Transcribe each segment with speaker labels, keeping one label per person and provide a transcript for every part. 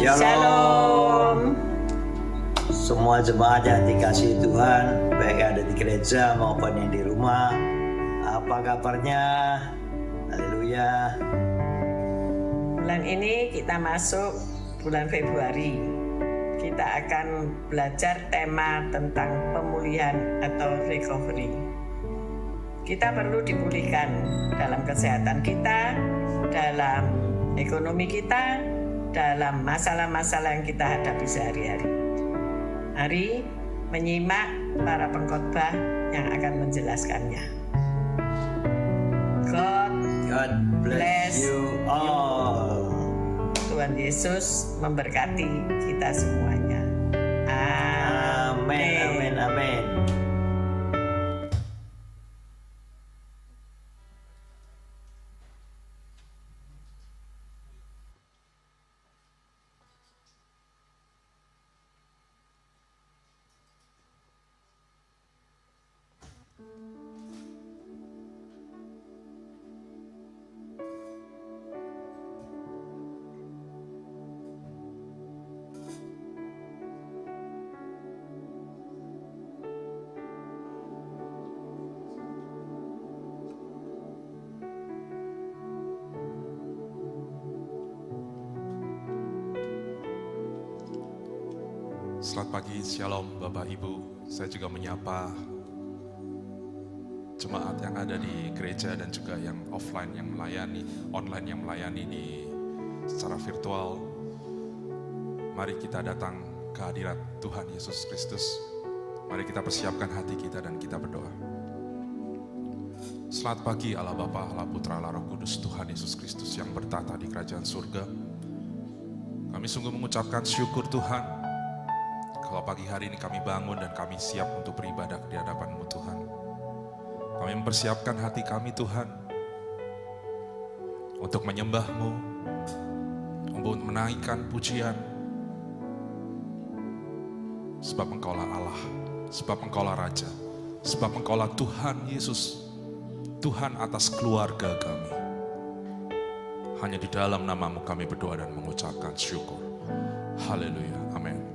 Speaker 1: Shalom. Semua jemaat yang dikasihi Tuhan, baik ada di gereja maupun yang di rumah, apa kabarnya? Haleluya.
Speaker 2: Bulan ini kita masuk bulan Februari. Kita akan belajar tema tentang pemulihan atau recovery. Kita perlu dipulihkan dalam kesehatan kita, dalam ekonomi kita, dalam masalah-masalah yang kita hadapi sehari-hari. Mari menyimak para pengkhotbah yang akan menjelaskannya. God bless you all. Tuhan Yesus memberkati kita semuanya.
Speaker 1: Amin, amin, amin.
Speaker 3: Selamat pagi, Shalom Bapak Ibu. Saya juga menyapa jemaat yang ada di gereja dan juga yang offline yang melayani, online yang melayani secara virtual. Mari kita datang ke hadirat Tuhan Yesus Kristus. Mari kita persiapkan hati kita dan kita berdoa. Selamat pagi Allah Bapa, Allah Putra, Allah Roh Kudus, Tuhan Yesus Kristus yang bertata di kerajaan surga. Kami sungguh mengucapkan syukur Tuhan, kalau pagi hari ini kami bangun dan kami siap untuk beribadah di hadapan-Mu Tuhan. Kami mempersiapkan hati kami Tuhan untuk menyembah-Mu, untuk menaikkan pujian. Sebab Engkaulah Allah, sebab Engkaulah Raja, sebab Engkaulah Tuhan Yesus, Tuhan atas keluarga kami. Hanya di dalam nama-Mu kami berdoa dan mengucapkan syukur. Haleluya, amin.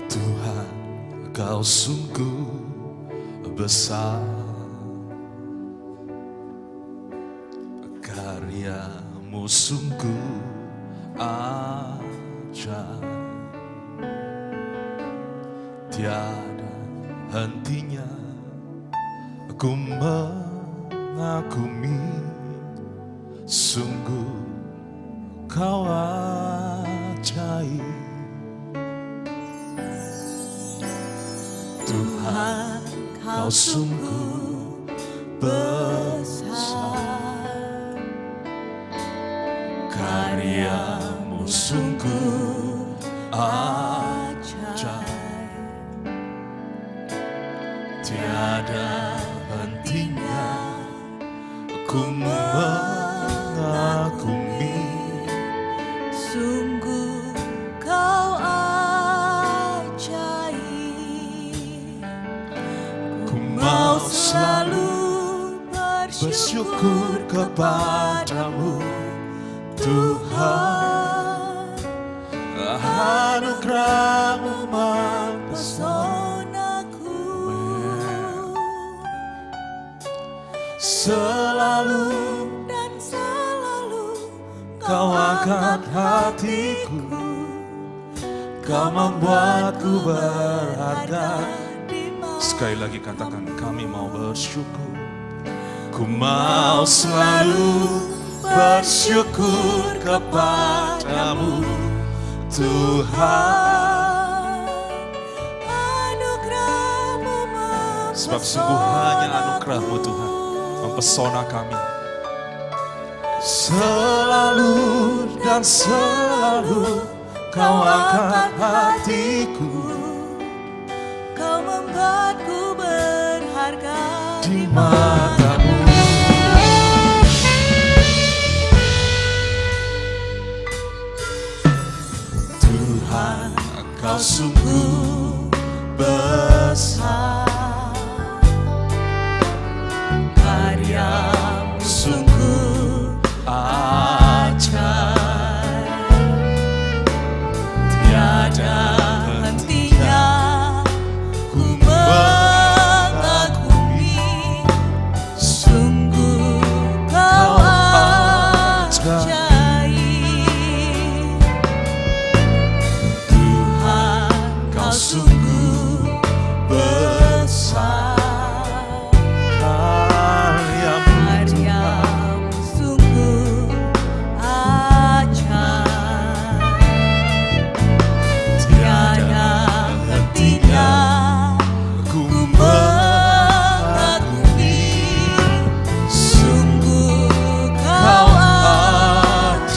Speaker 4: Tuhan, Kau sungguh besar, karya-Mu sungguh ajaib, tiada hentinya aku mengagumi, sungguh Kau ajaib. Tuhan, Kau sungguh besar, karya-Mu sungguh ajaib, tiada hentinya aku mengagumi, sungguh Kau ajaib. Ku mau selalu bersyukur kepadamu Tuhan, anugerah-Mu mempesonaku, selalu dan selalu Kau angkat hatiku, Kau membuatku berharga.
Speaker 3: Sekali lagi katakan, kami mau bersyukur.
Speaker 4: Ku mau selalu bersyukur kepadamu Tuhan, anugerah-Mu
Speaker 3: Sebab sungguh hanya anugerah-Mu Tuhan mempesona kami.
Speaker 4: Selalu dan selalu Kau angkat hatiku, Kau membuatku berharga di mata-Mu. sungguh besar, karyamu sungguh ajaib, tiada hentinya ku mengagumi, sungguh kau ajaib. Tuhan, kau sungguh besar, karyamu sungguh ajaib, tiada hentinya ku mengagumi, sungguh kau ajaib.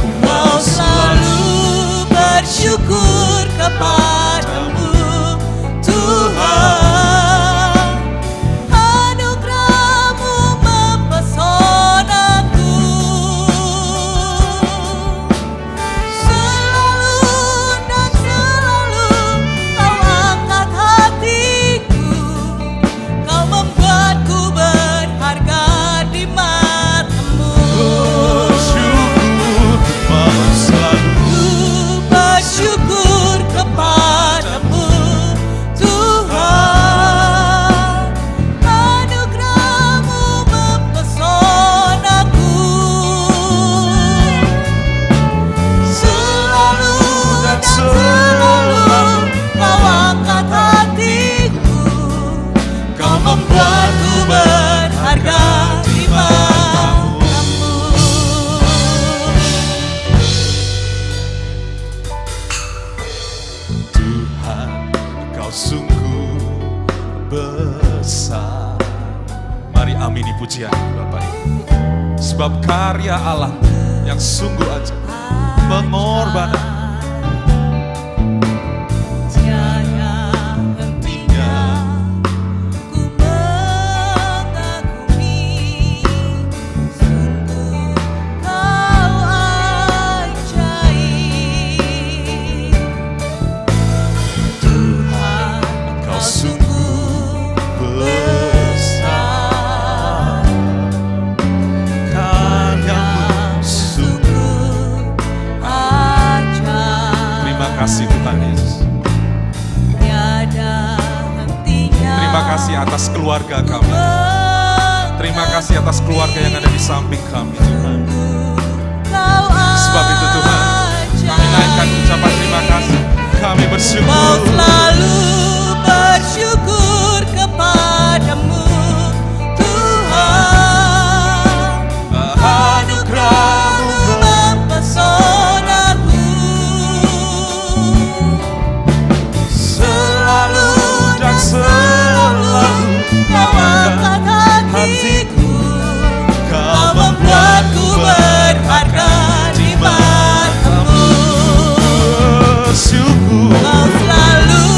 Speaker 4: Ku mau selalu bersyukur kepadamu, Tuhan. Anugerah-Mu mempesonaku, selalu dan selalu kau angkat hatiku, kau membuatku berharga di mata-Mu. Bersyukur kepadamu, Tuhan. Anugerah-Mu mempesonaku, selalu dan selalu kau angkat hatiku, kau membuatku berharga di mata-Mu. Tuhan, Kau sungguh besar. Mari amini pujian Bapak Ibu. Sebab karya Allah yang sungguh ajaib, pengorbanan tiada hentinya ku mengagumi, sungguh kau ajaib. Tuhan, kau sungguh besar, karyamu sungguh ajaib. Terima kasih Tuhan Yesus. Tiada hentinya. Terima kasih atas keluarga kami. Terima kasih atas keluarga yang ada di samping kami, Tuhan. Sebab itu Tuhan, kami naikkan ucapan terima kasih. Kami bersyukur. Mau selalu bersyukur kepadamu, Tuhan. Anugerah-Mu mempesonaku, selalu dan selalu kau angkat hatiku, kau membuatku berharga di mata-Mu. Kau selalu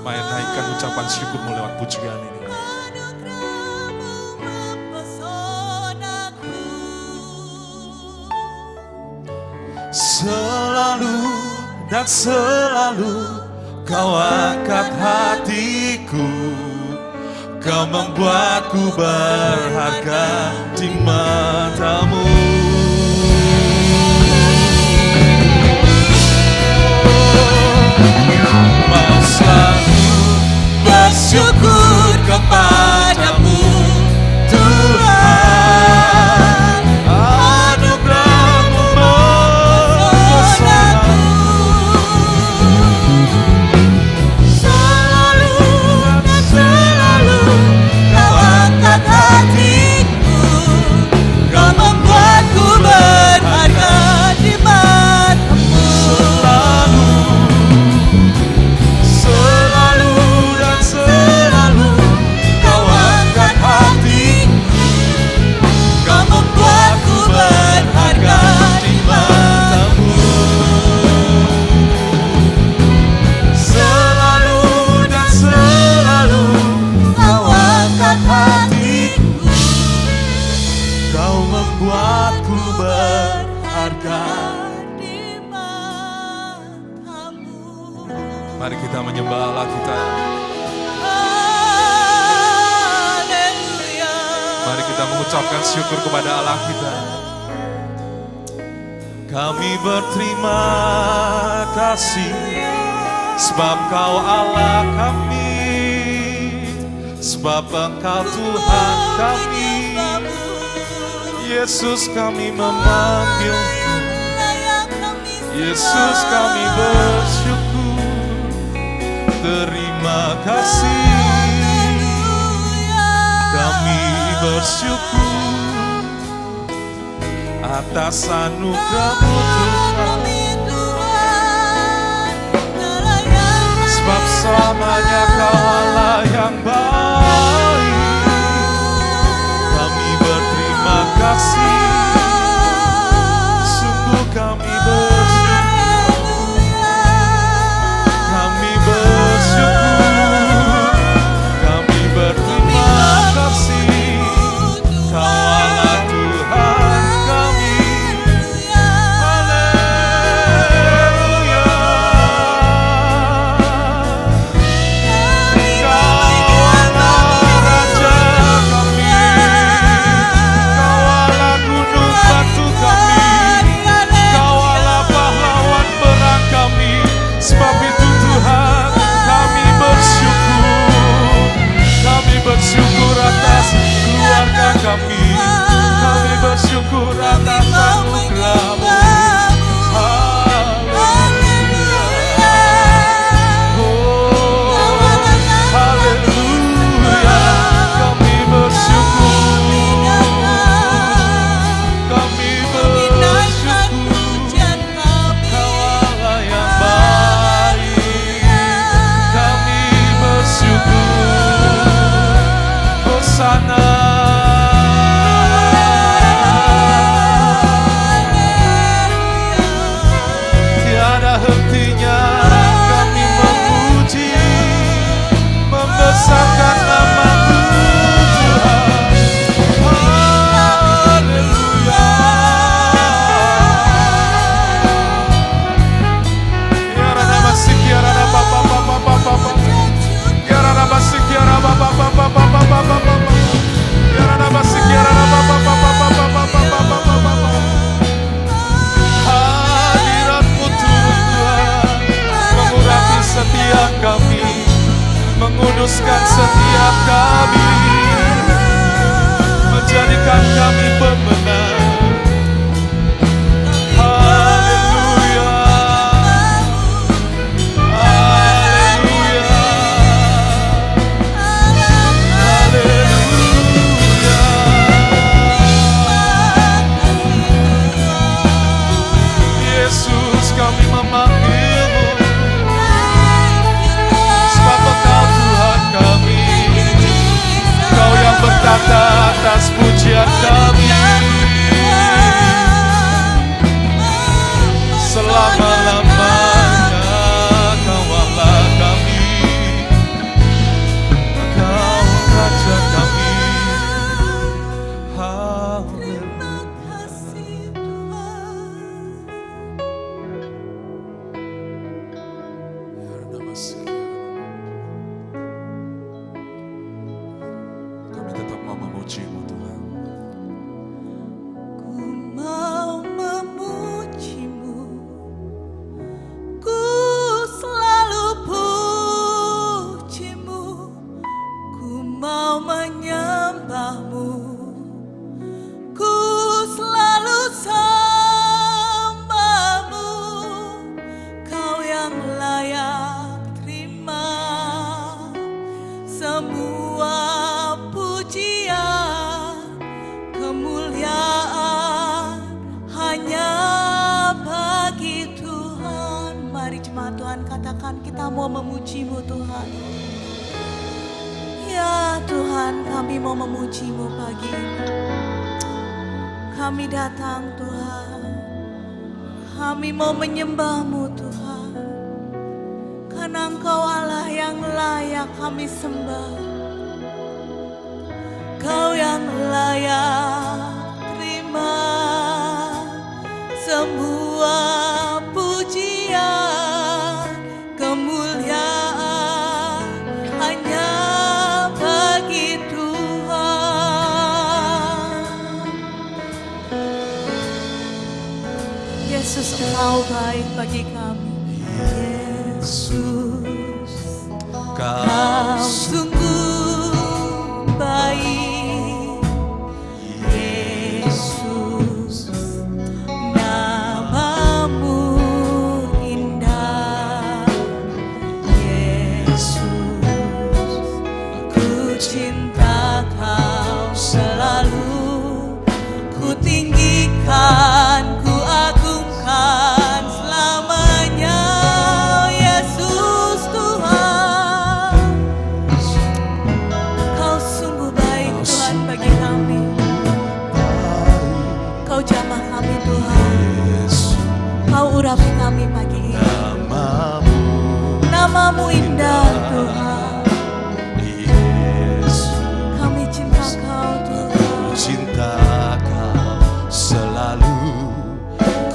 Speaker 3: Mari naikkan ucapan syukurmu lewat pujian ini. Selalu dan selalu Kau angkat hatiku, Kau membuatku berharga di matamu. Mau selalu bersyukur kepadamu Tuhan, anugerah-Mu mempesonaku. Selalu dan selalu Kau angkat hatiku, Kau membuatku berharga di matamu. Selalu dan selalu Kau angkat hatiku, Kau membuatku berharga di matamu. Selalu dan selalu Kau angkat hatiku, Kau membuatku berharga. Mari kita menyembah Allah kita. Mari kita mengucapkan syukur kepada Allah kita. Kami berterima kasih sebab Kau Allah kami, sebab Engkau Tuhan kami. Yesus, kami memanggil-Mu. Yesus, kami bersyukur. Terima kasih, kami bersyukur atas anugerah-Mu Tuhan. Sebab selamanya Kau Allah yang baik. Kami berterima kasih, sungguh kami bersyukur. Kami bersyukur, kami berterima kasih. Kau Allah Tuhan kami. Haleluya. Kau Allah Raja kami. Kau Allah gunung batu kami. Kau Allah pahlawan perang kami. Sebab itu Tuhan, kami bersyukur. Kami bersyukur atas keluarga kami. Kami bersyukur atas anugerah-Mu. Haleluya. Oh, haleluya. Kami bersyukur. Kami bersyukur. Kau Allah yang baik. Kami bersyukur. Hosana. Tiada hentinya kami memuji, membesarkan nama-Mu Tuhan. Haleluya. Tiada masih tiada apa-apa. Tiada masih tiada apa-apa. Tiada masih tiada apa-apa. Hadirat-Mu Tuhan mengurapi setiap kami, menguduskan setiap kami, menjadikan kami pemenang. Haleluya. Haleluya. Haleluya. Yesus, kami memanggil-Mu, sebab Engkau Tuhan kami.
Speaker 5: katakan kita mau memuji-Mu Tuhan. Ya Tuhan, kami mau memuji-Mu pagi ini. Kami datang Tuhan, kami mau menyembah-Mu Tuhan, karena Engkau Allah yang layak kami sembah. Kau yang layak terima semua pujian, kemuliaan hanya bagi Tuhan. Yesus, Engkau baik bagi kami. Yesus, Kau sungguh baik. Yesus, namamu indah. Yesus, ku cinta Kau selalu. Ku tinggikan, ku agungkan selamanya. Yesus Tuhan, Kau sungguh baik Tuhan bagi kami. Kau jamah kami Tuhan, Kau urapi kami pagi ini. Namamu indah Tuhan, kami cinta Kau Tuhan.
Speaker 4: Cinta Kau selalu.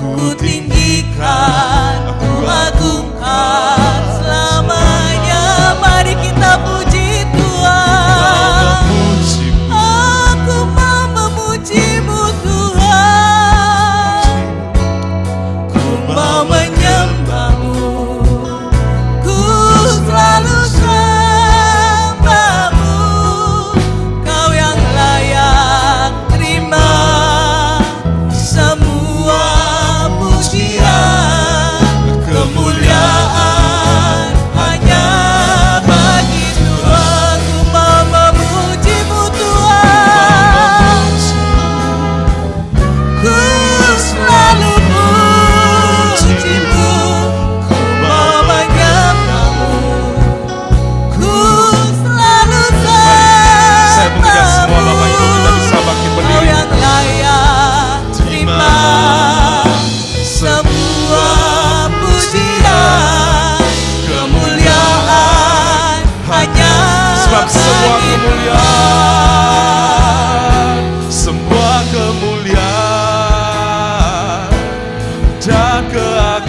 Speaker 5: Ku tinggikan, ku agungkan selamanya. Mari kita puji Tuhan. Aku mau memuji-Mu Tuhan. Ku mau menyembah-Mu. Ku selalu sembah-Mu. Kau yang layak terima semua pujian, kemuliaan hanya bagi Tuhan. Ku mau memuji-Mu Tuhan. Ku selalu puji-Mu. Ku mau menyembah-Mu. Ku selalu
Speaker 3: Saya berikan semua Bapak Ibu, kita bisa bangkit
Speaker 5: Kau
Speaker 3: berdiri.
Speaker 5: yang layak terima semua pujian, kemuliaan hanya
Speaker 3: Sebab semua
Speaker 5: bagi
Speaker 3: kemuliaan, semua kemuliaan dan keagungan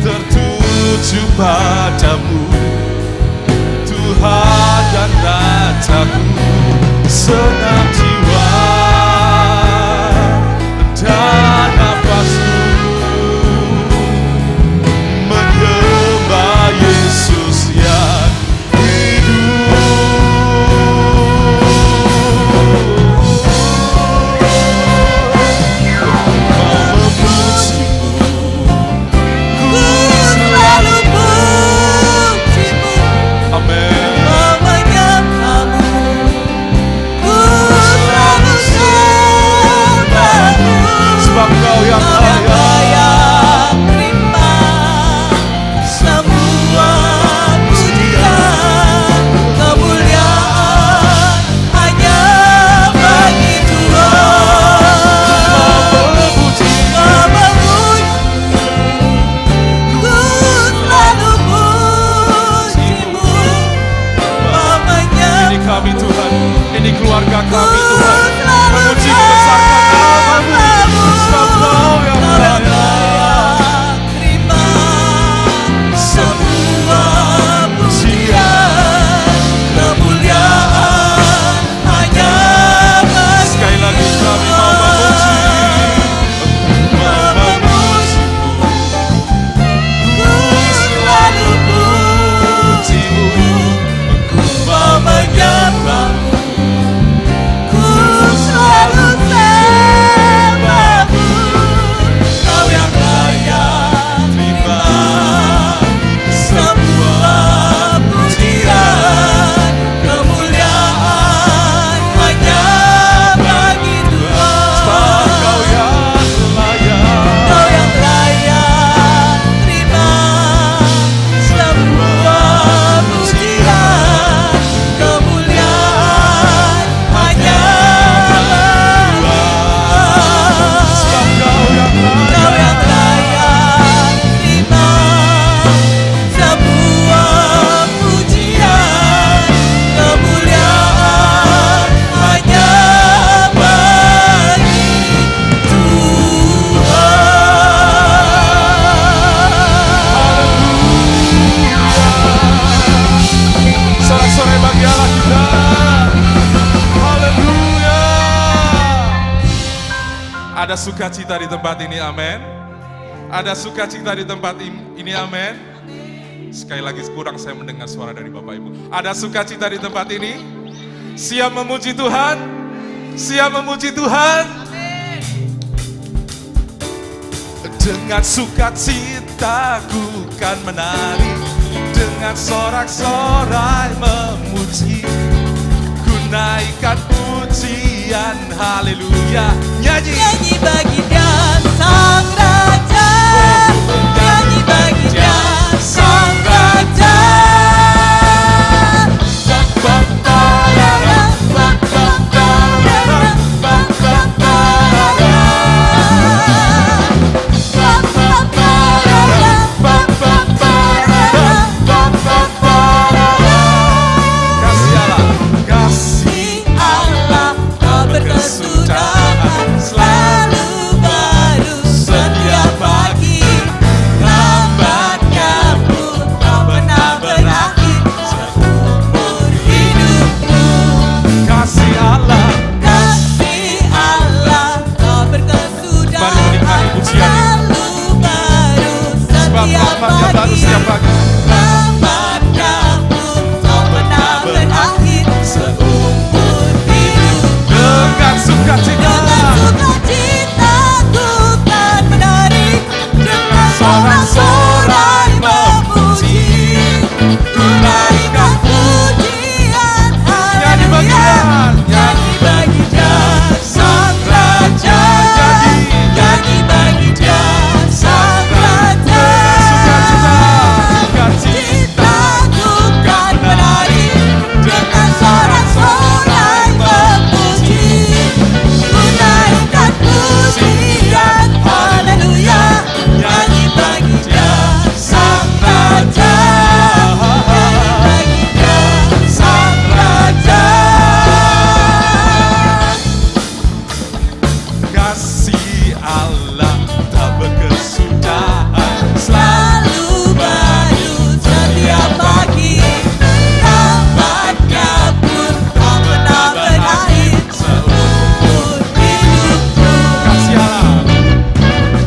Speaker 3: tertuju padamu, Tuhan dan Rajaku. Senang jiwa dan nafasku menyembah Yesus yang
Speaker 5: Ku selalu puji-Mu,
Speaker 3: Amin.
Speaker 5: mau menyembah-Mu. Ku
Speaker 3: Ada sukacita di tempat ini, amin. Ada sukacita di tempat ini, amin. Sekali lagi kurang saya mendengar suara dari Bapak Ibu. Ada sukacita di tempat ini? Siap memuji Tuhan? Siap memuji Tuhan? Dengan sukacita ku kan menari, dengan sorak-sorai memuji, ku naikkan pujian, haleluya. Nyanyi.
Speaker 5: Nyanyi bagi Dia Sang Raja, nyanyi bagi Dia Sang Raja.
Speaker 3: Kasih Allah tak berkesudahan, selalu baru setiap pagi. Lambatnya pun tak pernah berakhir seumur hidupku. Kasih Allah
Speaker 5: tak berkesudahan,
Speaker 3: Mari menikmati pujian ini.
Speaker 5: selalu baru
Speaker 3: Sebab rahmat-Nya baru setiap pagi.
Speaker 5: Lambatnya pun tak pernah berakhir seumur hidupku.
Speaker 3: Dengan sukacita,
Speaker 5: Dengan sukacita ku kan menari, dengan sorak-sorai memuji, ku naikkan pujian,
Speaker 3: Nyanyi bagi Dia,
Speaker 5: nyanyi bagi Dia Sang Raja, nyanyi bagi Dia Sang Raja.
Speaker 3: sukacita,
Speaker 5: Ku kan menari, dengan sorak-sorai memuji, ku naikkan pujian, haleluya. Nyanyi bagi Dia Sang Raja, nyanyi bagi Dia Sang Raja.
Speaker 3: kasih Allah tak berkesudahan,
Speaker 5: Selalu baru setiap pagi, lambatnya pun tak pernah berakhir seumur hidupku.
Speaker 3: kasih Allah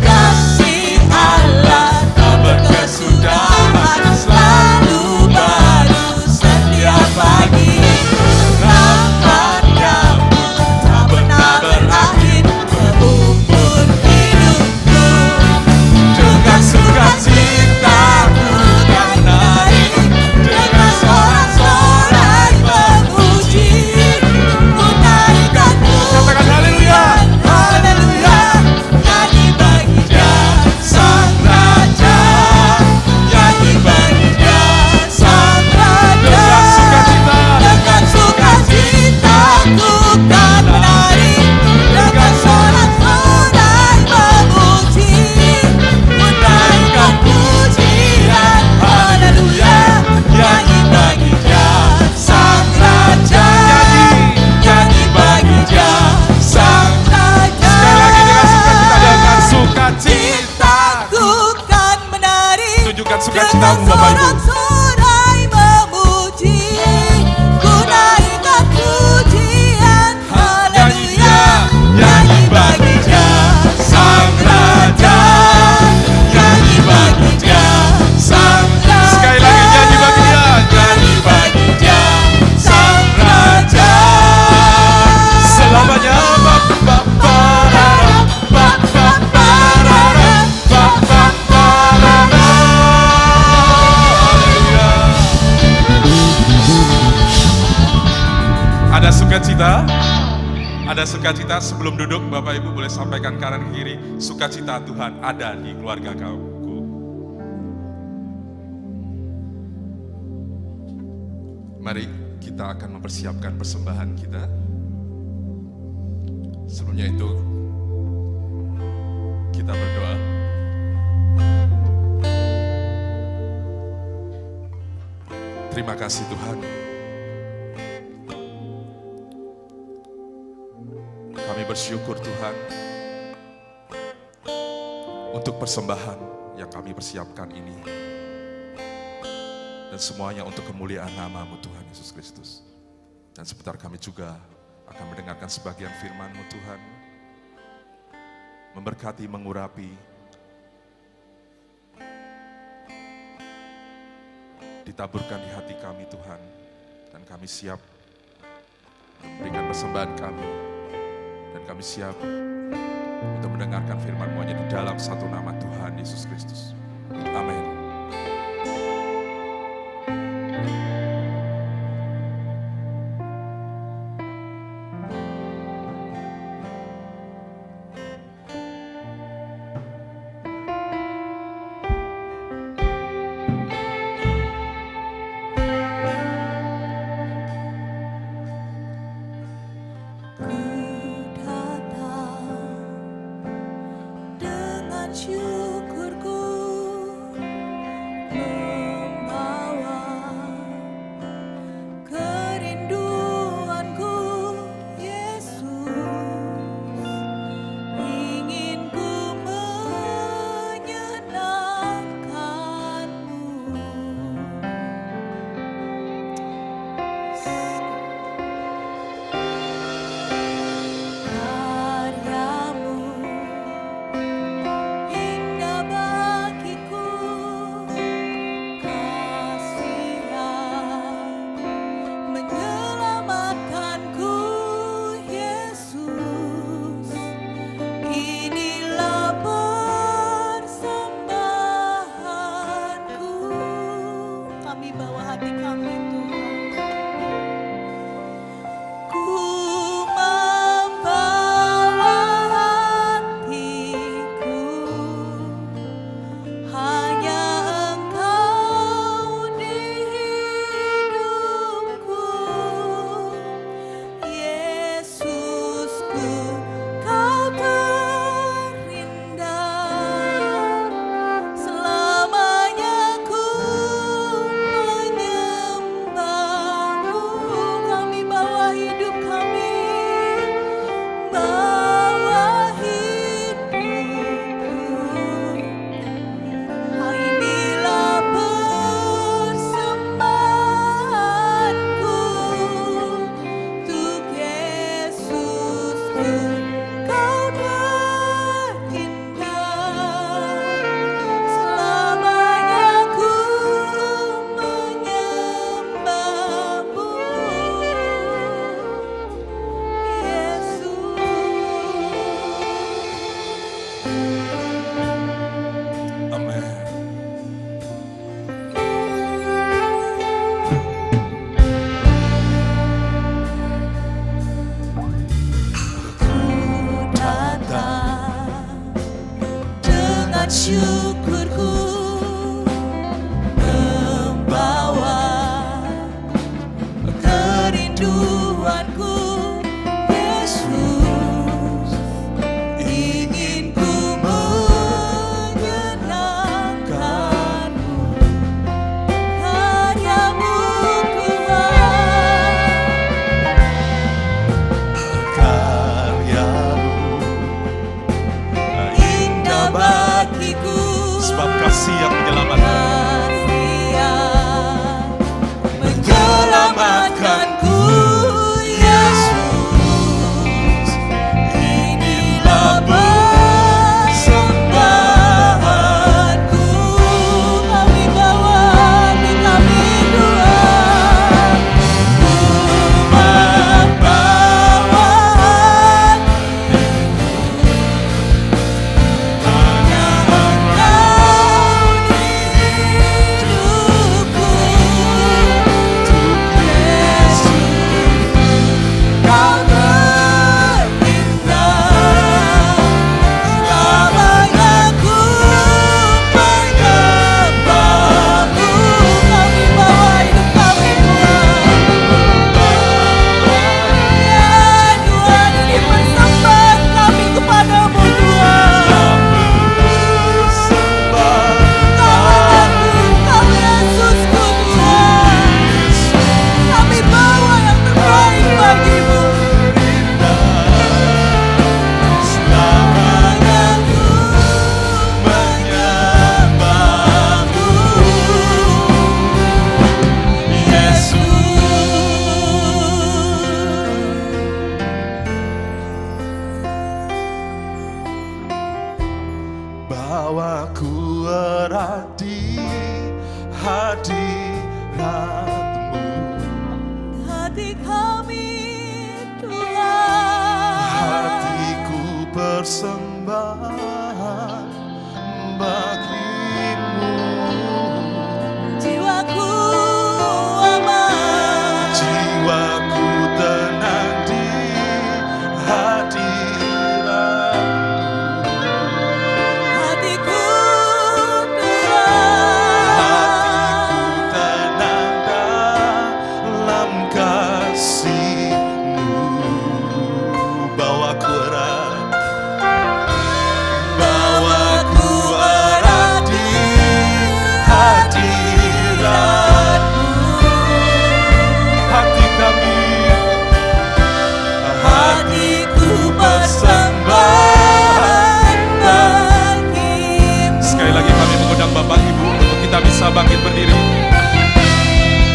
Speaker 5: Kasih Allah tak berkesudahan, selalu baru setiap pagi, lambatnya pun tak pernah berakhir seumur hidupku.
Speaker 3: dengan sukacita ku kan menari,
Speaker 5: Dengan sorak-sorai memuji, ku naikkan
Speaker 3: Katakan haleluya.
Speaker 5: pujian, haleluya. Nyanyi bagi Dia Sang Raja, nyanyi bagi Dia Sang Raja.
Speaker 3: Dengan sukacita,
Speaker 5: Dengan sukacita ku kan menari, dengan sorak-sorai memuji, ku naikkan pujian, haleluya. Nyanyi bagi Dia Sang Raja, nyanyi bagi Dia Sang Raja.
Speaker 3: dengan sukacita,
Speaker 5: Ku kan menari,
Speaker 3: tunjukkan sukacitamu Bapak Ibu.
Speaker 5: sorak-sorai memuji, ku naikkan pujian, haleluya. Nyanyi bagi Dia Sang Raja, nyanyi bagi Dia Sang Raja.
Speaker 3: Sekali lagi nyanyi bagi Dia,
Speaker 5: Nyanyi bagi Dia Sang Raja.
Speaker 3: selamanya. Ada sukacita, ada sukacita. Sebelum duduk, Bapak Ibu boleh sampaikan kanan kiri, sukacita Tuhan ada di keluarga kamu. Mari kita akan mempersiapkan persembahan kita. Sebelumnya itu, kita berdoa. Terima kasih Tuhan. Kami bersyukur Tuhan untuk persembahan yang kami persiapkan ini. Dan semuanya untuk kemuliaan nama-Mu Tuhan Yesus Kristus. Dan sebentar kami juga akan mendengarkan sebagian firman-Mu Tuhan. memberkati, mengurapi, ditaburkan di hati kami Tuhan, dan kami siap memberikan persembahan kami, dan kami siap untuk mendengarkan firman-Mu hanya di dalam satu nama Tuhan Yesus Kristus. Amin.
Speaker 5: Syukurku
Speaker 3: berat di hadirat-Mu.
Speaker 5: Hati kami Tuhan,
Speaker 3: Hatiku persembahan bagi-Mu.
Speaker 5: jiwaku aman,
Speaker 3: Jiwaku tenang di hadirat-Mu.
Speaker 5: hatiku Tuhan,
Speaker 3: Hatiku tenang dalam kasih-Mu. Bawaku erat, bawaku erat di hadirat-Mu. Hati kami, hatiku persembahan
Speaker 5: bagimu.
Speaker 3: Sekali lagi kami mengundang Bapak Ibu untuk kita bisa bangkit berdiri.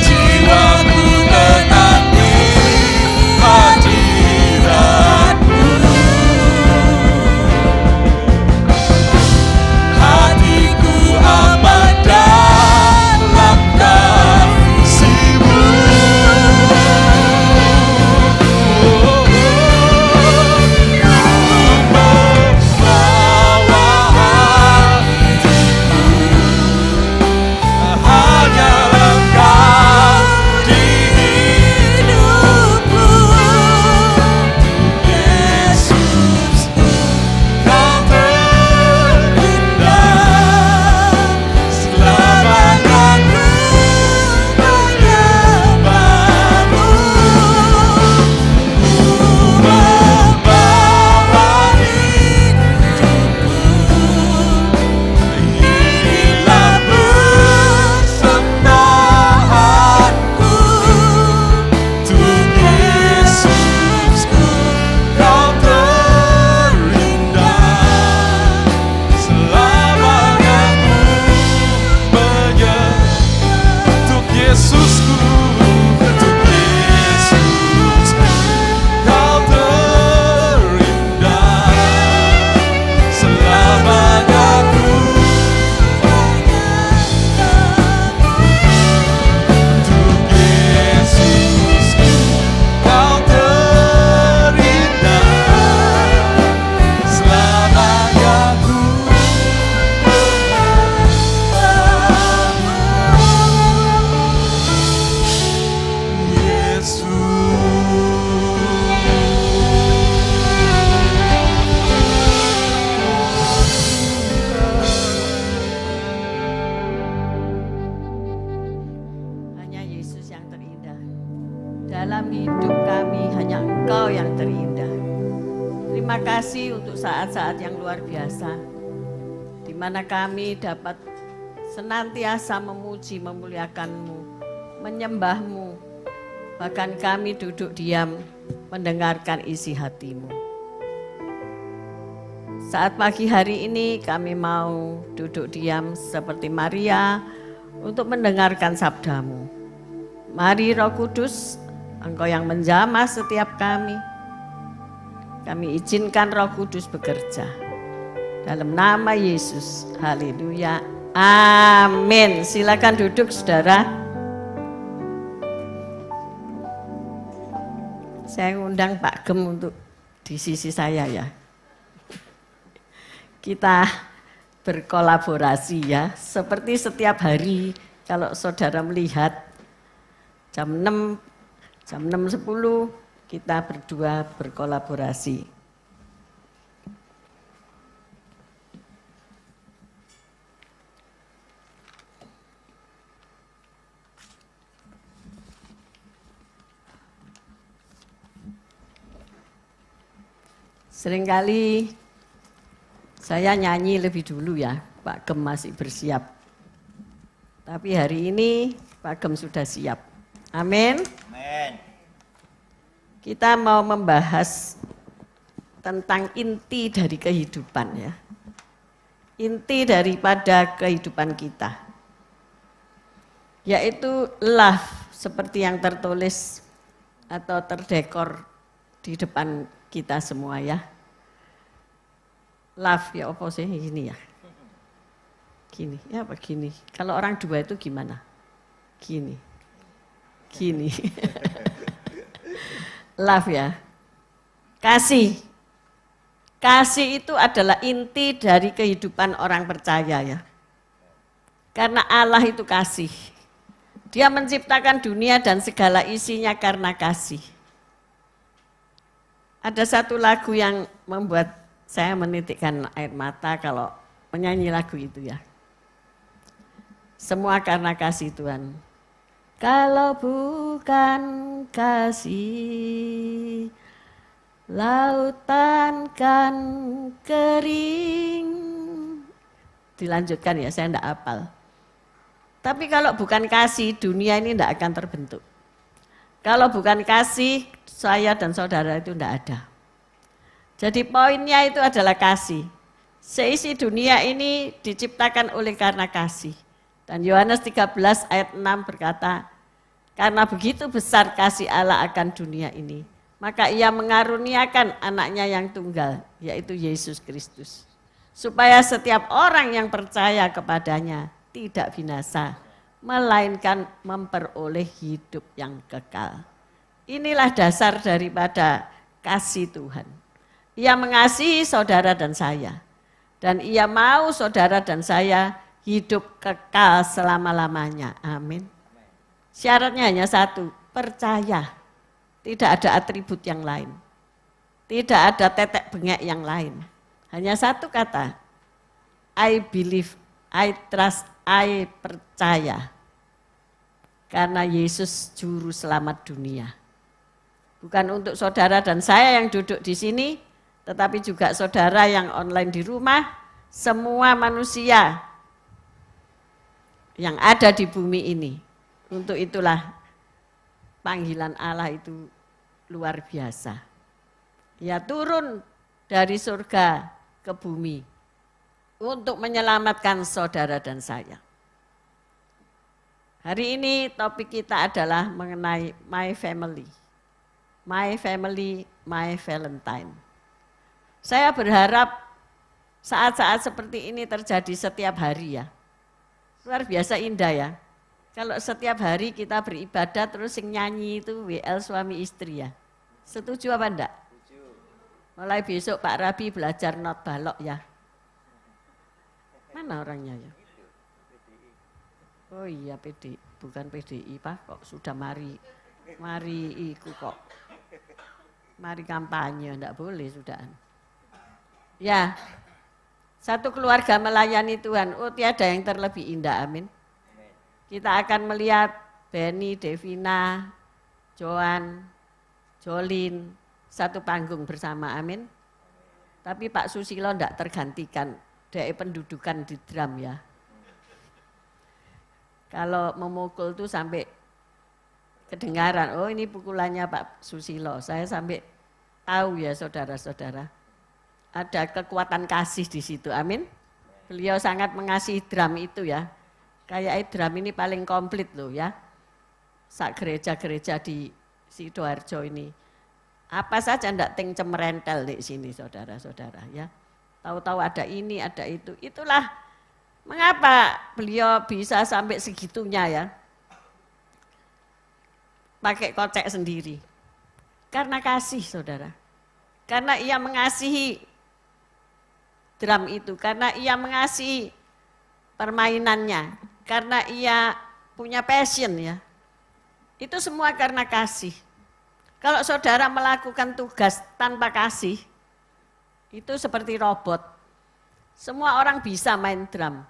Speaker 3: Jiwaku tenang di hadirat-Mu. Hatiku aman dalam kasih-Mu. Hanya Engkau di hidupku, Yesus, Kau terindah. Selamanya ku menyembah-Mu. Ku membawa hidupku, inilah persembahanku untuk Yesusku. Kau terindah. Selamanya ku menyembah untuk Yesusku, untuk Yesusku. Kau terindah. Selamanya ku untuk Yesusku. Kau terindah. Selamanya ku
Speaker 2: Hanya Yesus yang terindah. Dalam hidup kami hanya Engkau yang terindah. Terima kasih untuk saat-saat yang luar biasa, di mana kami dapat senantiasa memuji, memuliakan-Mu, menyembah-Mu. Bahkan kami duduk diam mendengarkan isi hati-Mu. Saat pagi hari ini kami mau duduk diam seperti Maria untuk mendengarkan sabda-Mu. Mari Roh Kudus, Engkau yang menjamah setiap kami. Kami izinkan Roh Kudus bekerja. Dalam nama Yesus, haleluya, amin. Silakan duduk saudara. Saya ngundang Pak Gem untuk di sisi saya ya. Kita berkolaborasi ya, seperti setiap hari kalau saudara melihat jam 6.10 kita berdua berkolaborasi. Seringkali saya nyanyi lebih dulu ya, Pak Gem masih bersiap. Tapi hari ini Pak Gem sudah siap. Amin.
Speaker 1: Amin.
Speaker 2: Kita mau membahas tentang inti dari kehidupan ya. Inti daripada kehidupan kita. Yaitu love, seperti yang tertulis atau terdekor di depan kita semua ya. Love ya apa sih ini ya. Gini, ya begini. Kalau orang dua itu gimana? Gini. Gini. Love ya. Kasih. Kasih itu adalah inti dari kehidupan orang percaya ya. Karena Allah itu kasih. Dia menciptakan dunia dan segala isinya karena kasih. Ada satu lagu yang membuat saya menitikkan air mata kalau menyanyi lagu itu ya. Semua karena kasih Tuhan. Kalau bukan kasih, lautan kan kering. Dilanjutkan ya, saya enggak hafal. Tapi kalau bukan kasih, dunia ini tidak akan terbentuk. Kalau bukan kasih, saya dan saudara itu tidak ada. Jadi poinnya itu adalah kasih. Seisi dunia ini diciptakan oleh karena kasih. Dan Yohanes 13 ayat 6 berkata, karena begitu besar kasih Allah akan dunia ini, maka ia mengaruniakan anaknya yang tunggal, yaitu Yesus Kristus. Supaya setiap orang yang percaya kepadanya tidak binasa, melainkan memperoleh hidup yang kekal. Inilah dasar daripada kasih Tuhan. Ia mengasihi saudara dan saya. Dan ia mau saudara dan saya hidup kekal selama-lamanya. Amin. Syaratnya hanya satu, percaya. Tidak ada atribut yang lain. Tidak ada tetek bengek yang lain. Hanya satu kata, I believe, I trust, I percaya. Karena Yesus juru selamat dunia. Bukan untuk saudara dan saya yang duduk di sini, tetapi juga saudara yang online di rumah, semua manusia yang ada di bumi ini. Untuk itulah panggilan Allah itu luar biasa. Ia turun dari surga ke bumi untuk menyelamatkan saudara dan saya. Hari ini topik kita adalah mengenai my family. My family, my Valentine. Saya berharap saat-saat seperti ini terjadi setiap hari ya. Luar biasa indah ya. Kalau setiap hari kita beribadah terus sing nyanyi itu WL suami istri ya. Setuju apa enggak? Setuju. Mulai besok Pak Rabi belajar not balok ya. Mana orangnya ya? Oh iya PDI, bukan PDI Pak, kok sudah mari iku kok. Mari kampanye, enggak boleh sudahan. Ya, satu keluarga melayani Tuhan, oh tiada yang terlebih indah, amin. Kita akan melihat Benny, Devina, Joan, Jolin, satu panggung bersama, amin. Tapi Pak Susilo enggak tergantikan, dari pendudukan di drum ya. Kalau memukul tuh sampai kedengaran, oh ini pukulannya Pak Susilo. Saya sampai tahu ya saudara-saudara. Ada kekuatan kasih di situ, amin. Beliau sangat mengasihi drum itu ya. Kayak drum ini paling komplit loh ya. Sak gereja-gereja di Sidoarjo ini. Apa saja ndak ting cemerentel di sini saudara-saudara ya. Tahu-tahu ada ini, ada itu. Itulah mengapa beliau bisa sampai segitunya ya. Pakai kocek sendiri. Karena kasih saudara. Karena ia mengasihi drum itu. Karena ia mengasihi permainannya. Karena ia punya passion ya. Itu semua karena kasih. Kalau saudara melakukan tugas tanpa kasih, itu seperti robot. Semua orang bisa main drum.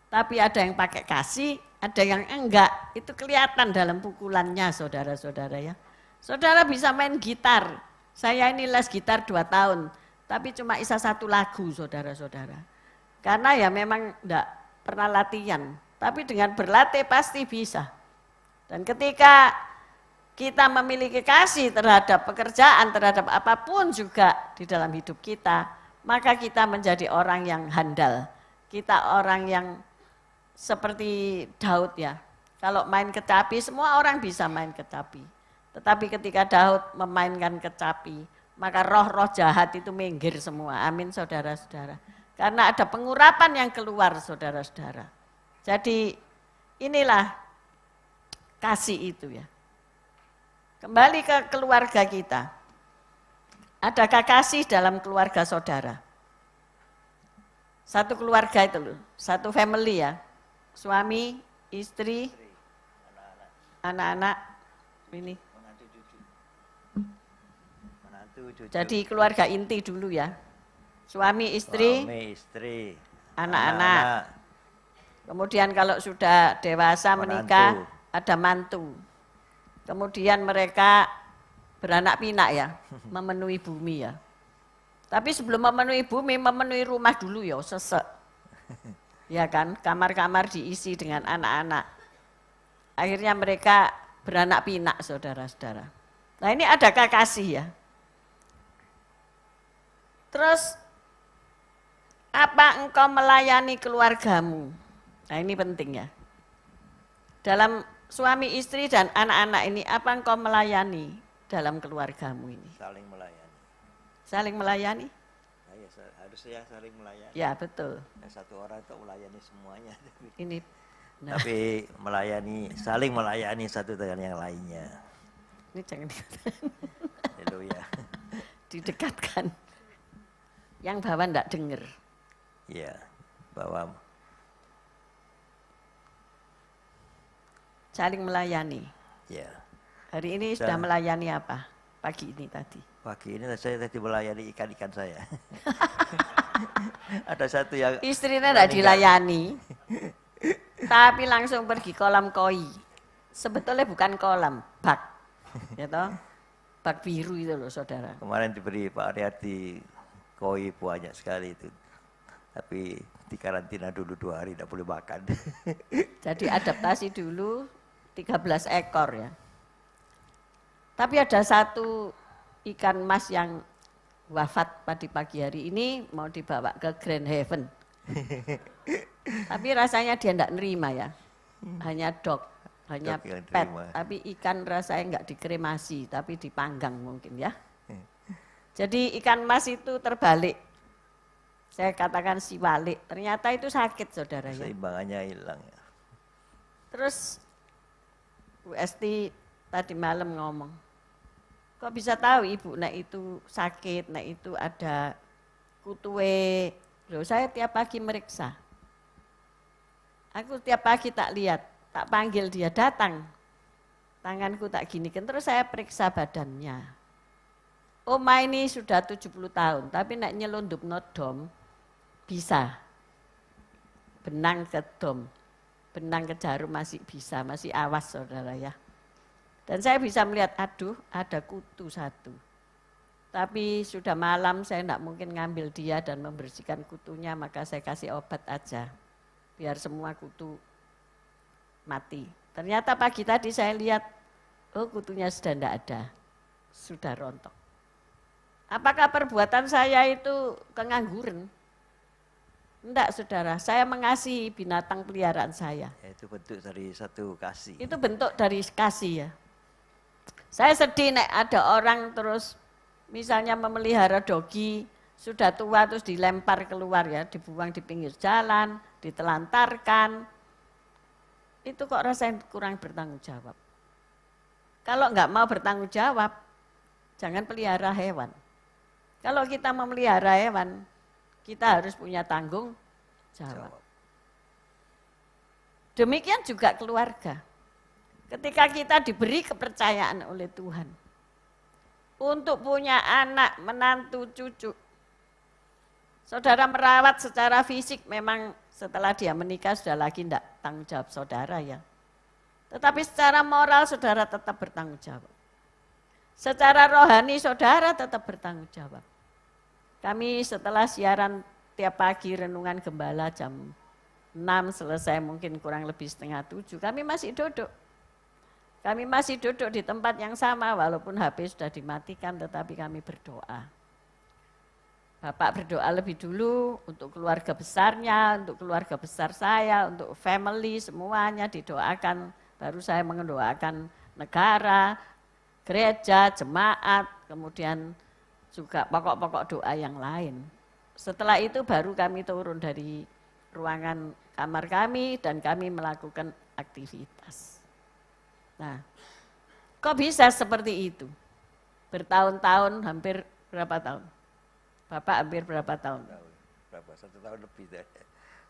Speaker 2: Tapi ada yang pakai kasih, ada yang enggak. Itu kelihatan dalam pukulannya saudara-saudara ya. Saudara bisa main gitar. Saya ini les gitar 2 tahun. Tapi cuma bisa 1 lagu saudara-saudara. Karena ya memang enggak pernah latihan. Tapi dengan berlatih pasti bisa. Dan ketika kita memiliki kasih terhadap pekerjaan, terhadap apapun juga di dalam hidup kita, maka kita menjadi orang yang handal. Kita orang yang seperti Daud ya. Kalau main kecapi, semua orang bisa main kecapi. Tetapi ketika Daud memainkan kecapi, maka roh-roh jahat itu minggir semua. Amin saudara-saudara. Karena ada pengurapan yang keluar saudara-saudara. Jadi inilah kasih itu ya. Kembali ke keluarga kita. Adakah kasih dalam keluarga saudara? Satu keluarga itu loh, satu family ya. Suami, istri, anak-anak, ini. Jadi keluarga inti dulu ya. Suami, istri, anak-anak. Kemudian kalau sudah dewasa menikah, ada mantu. Kemudian mereka beranak pinak ya, memenuhi bumi ya. Tapi sebelum memenuhi bumi, memenuhi rumah dulu ya, sesek. Ya kan, kamar-kamar diisi dengan anak-anak. Akhirnya mereka beranak pinak, saudara-saudara. Nah ini adakah kasih ya? Terus, apa engkau melayani keluargamu? Nah ini penting ya. Dalam suami, istri, dan anak-anak ini, apa engkau melayani dalam keluargamu ini?
Speaker 1: Saling melayani.
Speaker 2: Saling melayani?
Speaker 1: Nah, ya, harusnya saling melayani.
Speaker 2: Ya betul.
Speaker 1: Ya, satu orang itu melayani semuanya.
Speaker 2: Ini, nah.
Speaker 1: Tapi saling melayani satu dengan yang lainnya.
Speaker 2: Ini jangan dikatakan.
Speaker 1: Haleluya.
Speaker 2: Didekatkan. Yang bawah enggak dengar.
Speaker 1: Iya, bahwa
Speaker 2: saling melayani.
Speaker 1: ya.
Speaker 2: Hari ini sudah melayani apa? Pagi ini tadi.
Speaker 1: Pagi ini saya tadi melayani ikan-ikan saya. Ada satu yang
Speaker 2: istrinya enggak dilayani. Tapi langsung pergi kolam koi. Sebetulnya bukan kolam, bak. Ya toh? Bak biru itu loh, saudara.
Speaker 1: Kemarin diberi Pak Ariati koi banyak sekali itu. Tapi di karantina dulu 2 hari tidak boleh makan.
Speaker 2: Jadi adaptasi dulu 13 ekor ya. Tapi ada satu ikan mas yang wafat pada pagi hari ini mau dibawa ke Grand Heaven. Tapi rasanya dia enggak nerima ya. Hanya dog, hanya pet. Tapi ikan rasanya enggak dikremasi, tapi dipanggang mungkin ya. Jadi ikan mas itu terbalik. Saya katakan si balik. Ternyata itu sakit saudara ya.
Speaker 1: Keseimbangannya hilang ya.
Speaker 2: Terus Bu Esti tadi malam ngomong, kok bisa tahu ibu nek itu sakit, nek itu ada kutue. Loh saya tiap pagi meriksa. Aku tiap pagi tak lihat, tak panggil dia datang. Tanganku tak ginikan, terus saya periksa badannya. Oma ini sudah 70 tahun, tapi nek nyelundup nodom bisa. Benang ke dom, benang ke jarum masih bisa, masih awas saudara ya. Dan saya bisa melihat, aduh ada kutu satu. Tapi sudah malam saya tidak mungkin ngambil dia dan membersihkan kutunya, maka saya kasih obat aja. Biar semua kutu mati. Ternyata pagi tadi saya lihat, oh kutunya sudah tidak ada, sudah rontok. Apakah perbuatan saya itu kengangguran? Enggak saudara, saya mengasihi binatang peliharaan saya.
Speaker 1: Itu bentuk dari satu kasih.
Speaker 2: Itu bentuk dari kasih ya. Saya sedih nek ada orang terus misalnya memelihara dogi, sudah tua terus dilempar keluar ya, dibuang di pinggir jalan, ditelantarkan. Itu kok rasanya kurang bertanggung jawab. Kalau enggak mau bertanggung jawab, jangan pelihara hewan. Kalau kita memelihara hewan, kita harus punya tanggung jawab. Demikian juga keluarga. Ketika kita diberi kepercayaan oleh Tuhan untuk punya anak, menantu, cucu. Saudara merawat secara fisik memang setelah dia menikah sudah lagi tidak tanggung jawab saudara ya. Tetapi secara moral saudara tetap bertanggung jawab. Secara rohani saudara tetap bertanggung jawab. Kami setelah siaran tiap pagi renungan gembala jam 6 selesai mungkin kurang lebih 6:30, kami masih duduk. Kami masih duduk di tempat yang sama walaupun HP sudah dimatikan tetapi kami berdoa. Bapak berdoa lebih dulu untuk keluarga besarnya, untuk keluarga besar saya, untuk family semuanya didoakan. Baru saya mendoakan negara, gereja, jemaat, kemudian juga pokok-pokok doa yang lain. Setelah itu baru kami turun dari ruangan kamar kami dan kami melakukan aktivitas. Nah, kok bisa seperti itu? Bertahun-tahun, hampir berapa tahun? Bapak hampir berapa tahun?
Speaker 1: Berapa? 1 tahun lebih.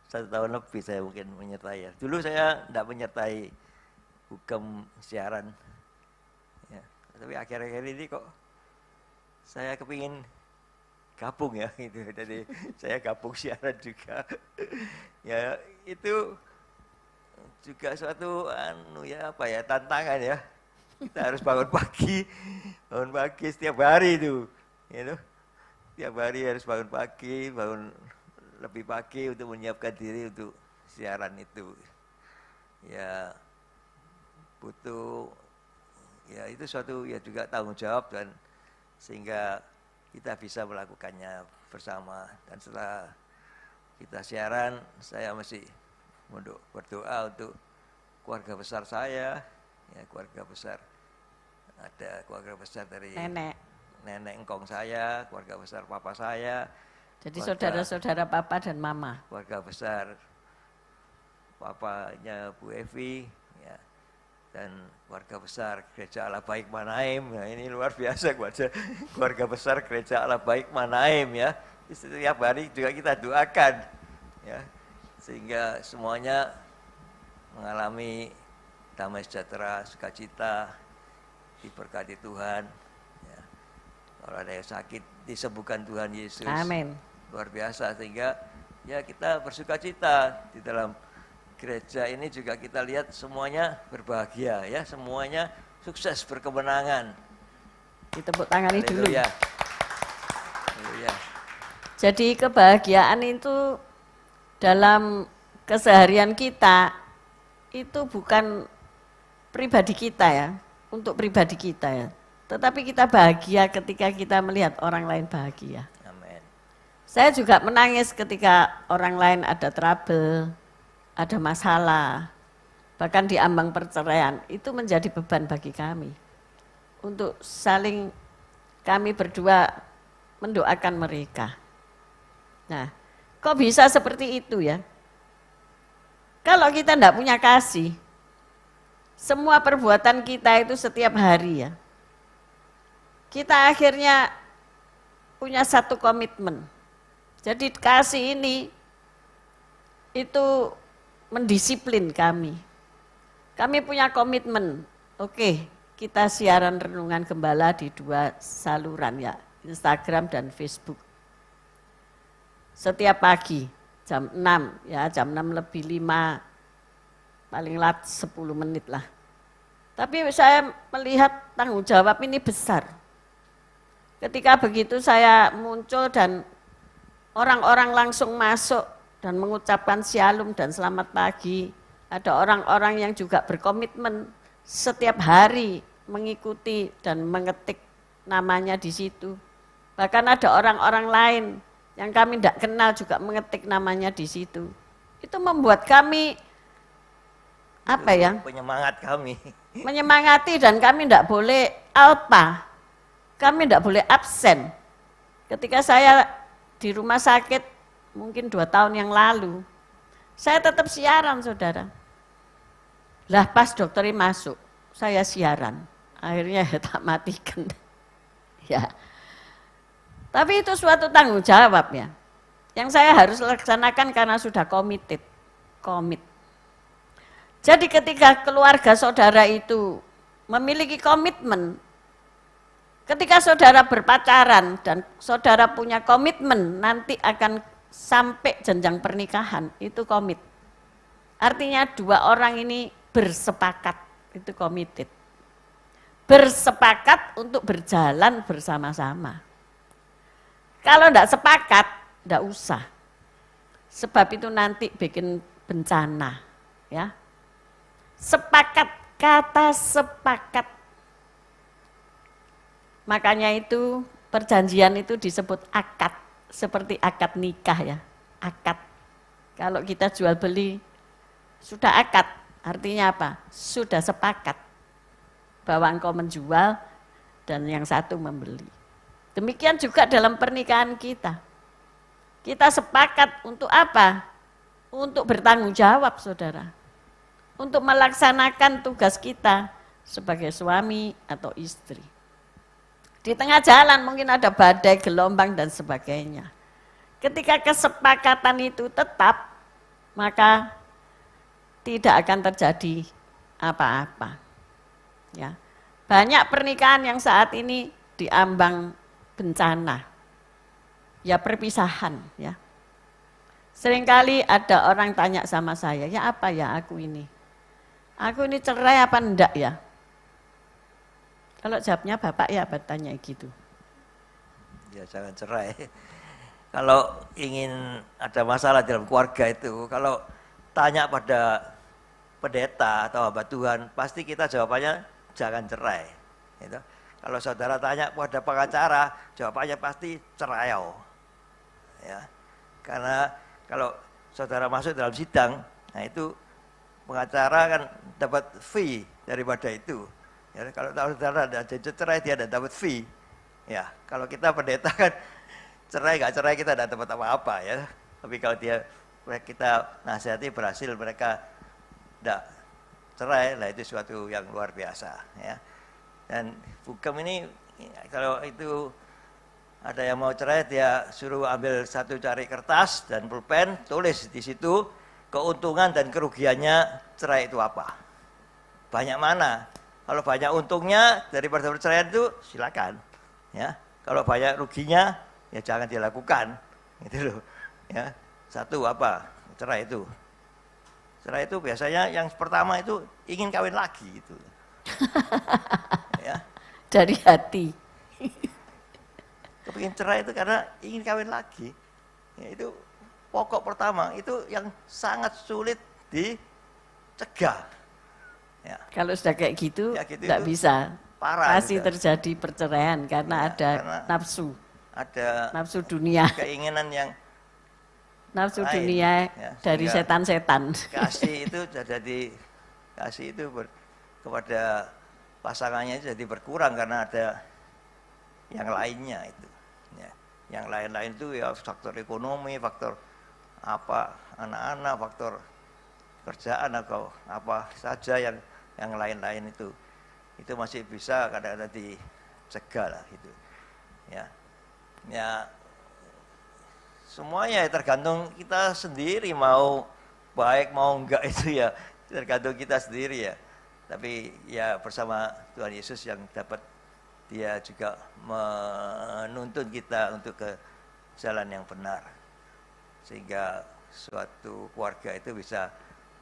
Speaker 1: 1 tahun lebih saya mungkin menyertai. Dulu saya tidak menyertai hukum siaran. Ya, tapi akhir-akhir ini kok saya kepingin gabung ya gitu. Jadi saya gabung siaran juga. Ya itu juga suatu tantangan ya. Kita harus bangun pagi setiap hari itu. Gitu. Setiap hari harus bangun pagi, bangun lebih pagi untuk menyiapkan diri untuk siaran itu. Ya butuh, ya itu suatu ya juga tanggung jawab dan sehingga kita bisa melakukannya bersama. Dan setelah kita siaran, saya mesti berdoa untuk keluarga besar saya, ya keluarga besar, ada keluarga besar dari nenek engkong saya, keluarga besar papa saya.
Speaker 2: Jadi saudara-saudara papa dan mama.
Speaker 1: Keluarga besar papanya Bu Evi, ya, dan keluarga besar Gereja Allah Baik Manaim. Nah, ini luar biasa keluarga besar Gereja Allah Baik Manaim ya. Setiap hari juga kita doakan, ya, sehingga semuanya mengalami damai sejahtera, sukacita, diberkati Tuhan. Ya. Kalau ada yang sakit disembuhkan Tuhan Yesus.
Speaker 2: Amin.
Speaker 1: Luar biasa, sehingga ya kita bersukacita di dalam gereja ini juga kita lihat semuanya berbahagia ya, semuanya sukses berkemenangan.
Speaker 2: Ditepuk tangani dulu.
Speaker 1: Haleluya.
Speaker 2: Jadi kebahagiaan itu dalam keseharian kita itu bukan pribadi kita ya, untuk pribadi kita ya. Tetapi kita bahagia ketika kita melihat orang lain bahagia. Saya juga menangis ketika orang lain ada trouble, ada masalah, bahkan di ambang perceraian. Itu menjadi beban bagi kami. Untuk saling kami berdua mendoakan mereka. Nah, kok bisa seperti itu ya? Kalau kita tidak punya kasih, semua perbuatan kita itu setiap hari ya. Kita akhirnya punya satu komitmen. Jadi kasih ini itu mendisiplin kami. Kami punya komitmen, oke, kita siaran renungan gembala di 2 saluran ya, Instagram dan Facebook. Setiap pagi jam 6 ya, jam 6:05, paling lat 10 menit lah. Tapi saya melihat tanggung jawab ini besar. Ketika begitu saya muncul dan orang-orang langsung masuk dan mengucapkan shalom dan selamat pagi. Ada orang-orang yang juga berkomitmen setiap hari mengikuti dan mengetik namanya di situ. Bahkan ada orang-orang lain yang kami tidak kenal juga mengetik namanya di situ. Itu membuat kami
Speaker 1: penyemangat kami.
Speaker 2: Menyemangati dan kami tidak boleh alpa. Kami tidak boleh absen. Ketika saya di rumah sakit mungkin 2 tahun yang lalu, saya tetap siaran saudara. Lah pas dokternya masuk, saya siaran. Akhirnya ya tak matikan. Ya. Tapi itu suatu tanggung jawab ya. Yang saya harus laksanakan karena sudah komit. Jadi ketika keluarga saudara itu memiliki komitmen, ketika saudara berpacaran dan saudara punya komitmen nanti akan sampai jenjang pernikahan, itu komit. Artinya 2 orang ini bersepakat, itu committed. Bersepakat untuk berjalan bersama-sama. Kalau enggak sepakat, enggak usah. Sebab itu nanti bikin bencana, ya. Sepakat, kata sepakat. Makanya itu perjanjian itu disebut akad, seperti akad nikah ya, akad. Kalau kita jual beli sudah akad, artinya apa? Sudah sepakat bahwa engkau menjual dan yang satu membeli. Demikian juga dalam pernikahan kita. Kita sepakat untuk apa? untuk bertanggung jawab, saudara. Untuk melaksanakan tugas kita sebagai suami atau istri. Di tengah jalan mungkin ada badai, gelombang, dan sebagainya. Ketika kesepakatan itu tetap, maka tidak akan terjadi apa-apa. Ya. Banyak pernikahan yang saat ini diambang bencana, ya perpisahan. Ya. Seringkali ada orang tanya sama saya, ya apa ya aku ini? Aku ini cerai apa enggak ya? Kalau jawabnya Bapak ya bertanya gitu.
Speaker 1: Ya jangan cerai. Kalau ingin ada masalah dalam keluarga itu, kalau tanya pada pendeta atau hamba Tuhan, pasti kita jawabannya jangan cerai. Gitu. Kalau saudara tanya pada pengacara, jawabannya pasti cerai. Ya. Karena kalau saudara masuk dalam sidang, nah itu pengacara kan dapat fee daripada itu. Ya, kalau saudara ada jadi cerai dia tidak dapat fee. Ya, kalau kita pendeta kan cerai nggak cerai kita tidak dapat apa-apa ya. Tapi kalau kita nasihati berhasil mereka tidak cerai, lah itu suatu yang luar biasa ya. Dan hukum ini kalau itu ada yang mau cerai dia suruh ambil satu cari kertas dan pulpen, tulis di situ keuntungan dan kerugiannya cerai itu apa. Banyak mana? Kalau banyak untungnya daripada perceraian itu silakan ya. Kalau banyak ruginya ya jangan dilakukan gitu loh ya. Satu apa? Cerai itu. Cerai itu biasanya yang pertama itu ingin kawin lagi itu. Ya.
Speaker 2: Dari hati.
Speaker 1: Kepingin cerai itu karena ingin kawin lagi. Ya, itu pokok pertama, itu yang sangat sulit dicegah. Ya.
Speaker 2: Kalau sudah kayak gitu,
Speaker 1: Ya, gitu
Speaker 2: tidak bisa.
Speaker 1: Parah.
Speaker 2: Pasti
Speaker 1: juga.
Speaker 2: terjadi perceraian karena
Speaker 1: Ya,
Speaker 2: ada
Speaker 1: karena
Speaker 2: nafsu.
Speaker 1: Ada
Speaker 2: Nafsu dunia.
Speaker 1: keinginan yang
Speaker 2: Nafsu
Speaker 1: lain,
Speaker 2: dunia
Speaker 1: ya,
Speaker 2: dari
Speaker 1: sehingga
Speaker 2: setan-setan.
Speaker 1: kasih itu jadi kasih itu kepada pasangannya jadi berkurang karena ada yang lainnya itu. Ya. Yang lain-lain itu ya faktor ekonomi, faktor apa anak-anak, faktor kerjaan atau apa saja yang lain-lain itu masih bisa kadang-kadang dicegah lah itu. Ya semuanya tergantung kita sendiri mau baik mau enggak itu ya tergantung kita sendiri ya. Tapi ya bersama Tuhan Yesus yang dapat dia juga menuntun kita untuk ke jalan yang benar. Sehingga suatu keluarga itu bisa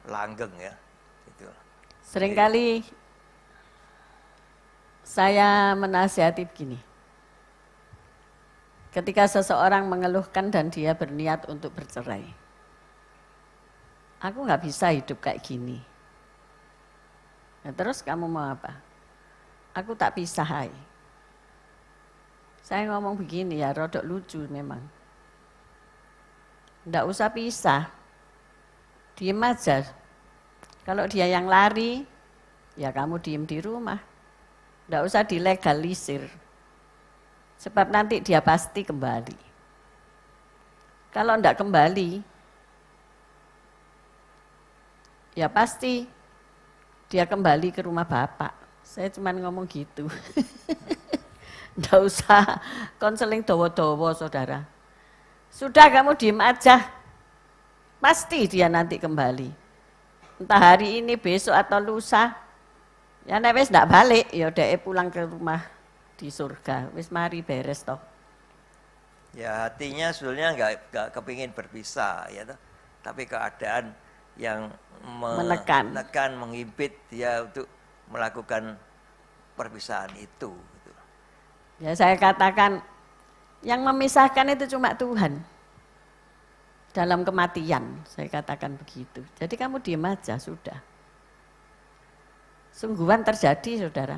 Speaker 1: langgeng ya. Gitu.
Speaker 2: Seringkali saya menasihati begini. Ketika seseorang mengeluhkan dan dia berniat untuk bercerai. Aku nggak bisa hidup kayak gini. Nah, terus kamu mau apa? Aku tak bisa, hai. Saya ngomong begini ya, rodok lucu memang. Nggak usah pisah. Diem aja. Kalau dia yang lari, ya kamu diem di rumah. Nggak usah dilegalisir. Sebab nanti dia pasti kembali. Kalau enggak kembali, ya pasti dia kembali ke rumah bapak. Saya cuma ngomong gitu. Enggak usah konseling dowo-dowo, saudara. Sudah kamu diem aja, pasti dia nanti kembali. Entah hari ini, besok atau lusa, ya nek wis ndak balik, ya dhek pulang ke rumah di surga. Wis mari beres toh.
Speaker 1: Ya hatinya sebetulnya nggak kepingin berpisah ya toh. Tapi keadaan yang menekan, mengimpit dia untuk melakukan perpisahan itu. Gitu.
Speaker 2: Ya saya katakan yang memisahkan itu cuma Tuhan. Dalam kematian, saya katakan begitu. Jadi kamu diam aja sudah. Sungguhan terjadi, saudara.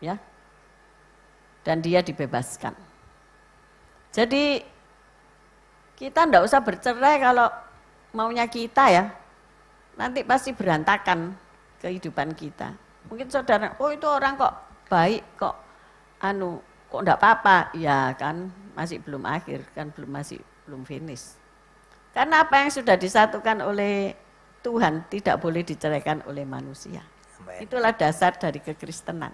Speaker 2: Ya. Dan dia dibebaskan. Jadi kita enggak usah bercerai kalau maunya kita ya. Nanti pasti berantakan kehidupan kita. Mungkin saudara, oh itu orang kok baik, kok enggak apa-apa. Ya kan masih belum akhir, kan masih belum finish. Karena apa yang sudah disatukan oleh Tuhan tidak boleh diceraikan oleh manusia.
Speaker 1: Amen.
Speaker 2: Itulah dasar dari kekristenan.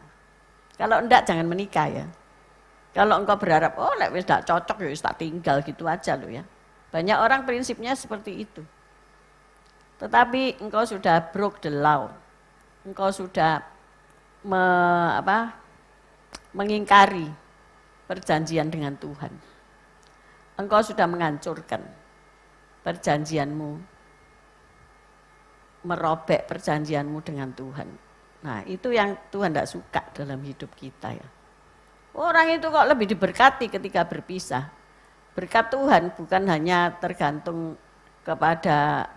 Speaker 2: Kalau enggak jangan menikah ya. Kalau engkau berharap, oh lek wis enggak cocok ya wis tak tinggal gitu aja loh ya. Banyak orang prinsipnya seperti itu. Tetapi engkau sudah broke the law. Engkau sudah mengingkari perjanjian dengan Tuhan. Engkau sudah menghancurkan perjanjianmu, merobek perjanjianmu dengan Tuhan. Nah itu yang Tuhan tidak suka dalam hidup kita ya. Orang itu kok lebih diberkati ketika berpisah. Berkat Tuhan bukan hanya tergantung kepada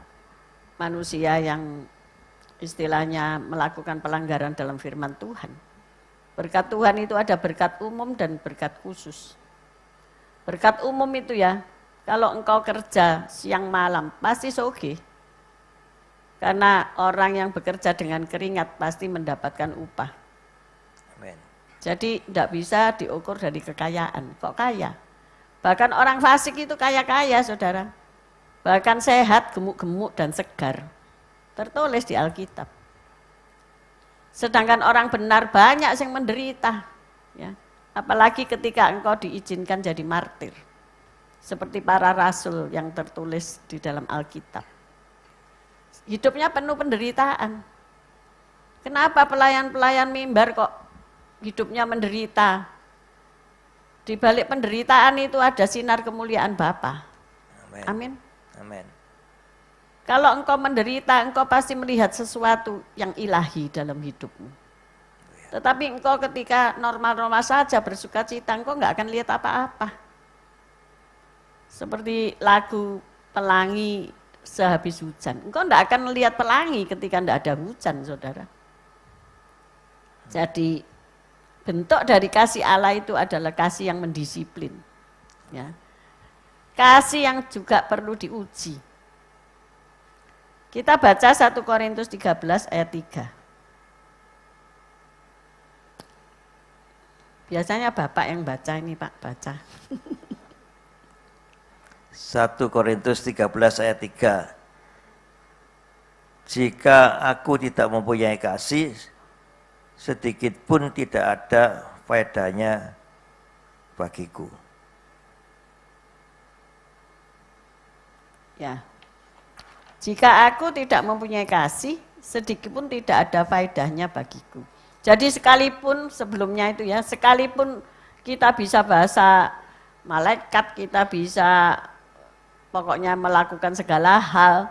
Speaker 2: manusia yang istilahnya melakukan pelanggaran dalam firman Tuhan. Berkat Tuhan itu ada berkat umum dan berkat khusus. Berkat umum itu ya, kalau engkau kerja siang malam pasti sogeh. Karena orang yang bekerja dengan keringat pasti mendapatkan upah.
Speaker 1: Amen.
Speaker 2: Jadi tidak bisa diukur dari kekayaan. Kok kaya? Bahkan orang fasik itu kaya-kaya, saudara. Bahkan sehat, gemuk-gemuk dan segar. Tertulis di Alkitab. Sedangkan orang benar banyak yang menderita. Ya. Apalagi ketika engkau diizinkan jadi martir. Seperti para rasul yang tertulis di dalam Alkitab. Hidupnya penuh penderitaan. Kenapa pelayan-pelayan mimbar kok hidupnya menderita? Di balik penderitaan itu ada sinar kemuliaan Bapa.
Speaker 1: Amen.
Speaker 2: Amin.
Speaker 1: Amen.
Speaker 2: Kalau engkau menderita, engkau pasti melihat sesuatu yang ilahi dalam hidupmu. Tetapi engkau ketika normal-normal saja bersuka cita, engkau enggak akan lihat apa-apa. Seperti lagu Pelangi sehabis hujan. Engkau enggak akan melihat pelangi ketika enggak ada hujan, saudara. Jadi bentuk dari kasih Allah itu adalah kasih yang mendisiplin. Ya. Kasih yang juga perlu diuji. Kita baca 1 Korintus 13 ayat 3. Biasanya Bapak yang baca ini Pak, baca.
Speaker 1: 1 Korintus 13 ayat 3. Jika aku tidak mempunyai kasih, sedikit pun tidak ada faedahnya bagiku.
Speaker 2: Ya. Jika aku tidak mempunyai kasih, sedikit pun tidak ada faedahnya bagiku. Jadi sekalipun sebelumnya itu ya, sekalipun kita bisa bahasa malaikat, kita bisa pokoknya melakukan segala hal.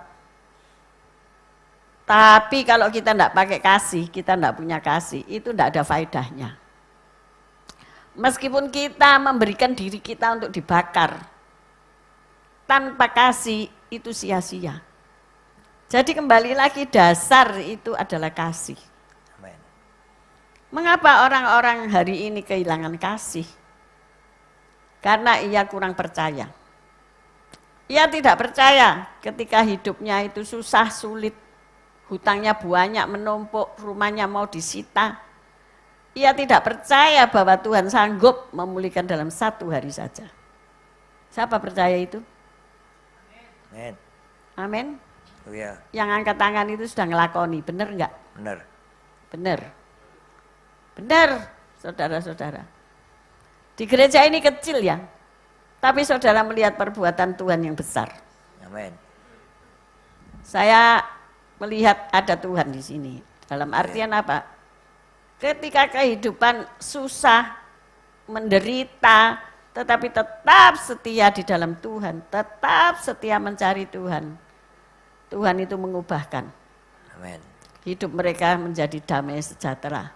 Speaker 2: Tapi kalau kita tidak pakai kasih, kita tidak punya kasih, itu tidak ada faedahnya. Meskipun kita memberikan diri kita untuk dibakar, tanpa kasih itu sia-sia. Jadi kembali lagi dasar itu adalah kasih.
Speaker 1: Amen.
Speaker 2: Mengapa orang-orang hari ini kehilangan kasih? Karena ia kurang percaya. Ia tidak percaya ketika hidupnya itu susah, sulit, hutangnya banyak, menumpuk, rumahnya mau disita. Ia tidak percaya bahwa Tuhan sanggup memulihkan dalam 1 hari saja. Siapa percaya itu?
Speaker 1: Amen.
Speaker 2: Amin.
Speaker 1: Oh ya,
Speaker 2: Yang angkat tangan itu sudah ngelakoni, benar enggak?
Speaker 1: benar.
Speaker 2: Benar. Benar, saudara-saudara. Di gereja ini kecil ya, tapi saudara melihat perbuatan Tuhan yang besar.
Speaker 1: Amen.
Speaker 2: Saya melihat ada Tuhan di sini. Dalam artian apa? Ketika kehidupan susah, menderita, tetapi tetap setia di dalam Tuhan, tetap setia mencari Tuhan. Tuhan itu mengubahkan.
Speaker 1: Amen.
Speaker 2: Hidup mereka menjadi damai sejahtera.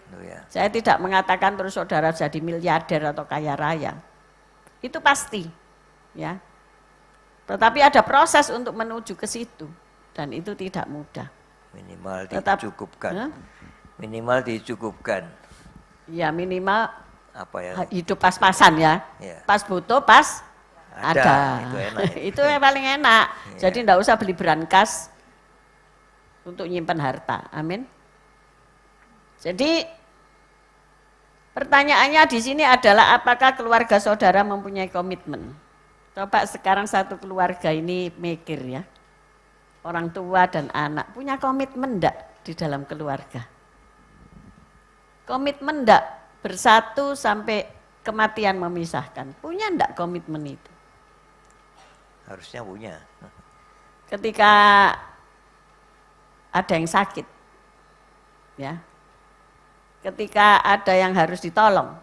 Speaker 1: Haleluya.
Speaker 2: Saya tidak mengatakan terus saudara jadi miliarder atau kaya raya. Itu pasti, ya. Tetapi ada proses untuk menuju ke situ dan itu tidak mudah.
Speaker 1: Minimal
Speaker 2: Tetap-
Speaker 1: dicukupkan.
Speaker 2: Hah?
Speaker 1: Minimal dicukupkan.
Speaker 2: Ya minimal
Speaker 1: Apa ya?
Speaker 2: hidup pas-pasan ya.
Speaker 1: Ya.
Speaker 2: Pas butuh, pas ada.
Speaker 1: Itu enak.
Speaker 2: Itu yang paling enak.
Speaker 1: Ya.
Speaker 2: Jadi enggak usah beli berangkas untuk nyimpan harta. Amin. Jadi pertanyaannya di sini adalah apakah keluarga saudara mempunyai komitmen Coba sekarang satu keluarga ini mikir ya. Orang tua dan anak punya komitmen enggak di dalam keluarga? Komitmen enggak bersatu sampai kematian memisahkan? Punya enggak komitmen itu?
Speaker 1: Harusnya punya.
Speaker 2: Ketika ada yang sakit, ya, ketika ada yang harus ditolong,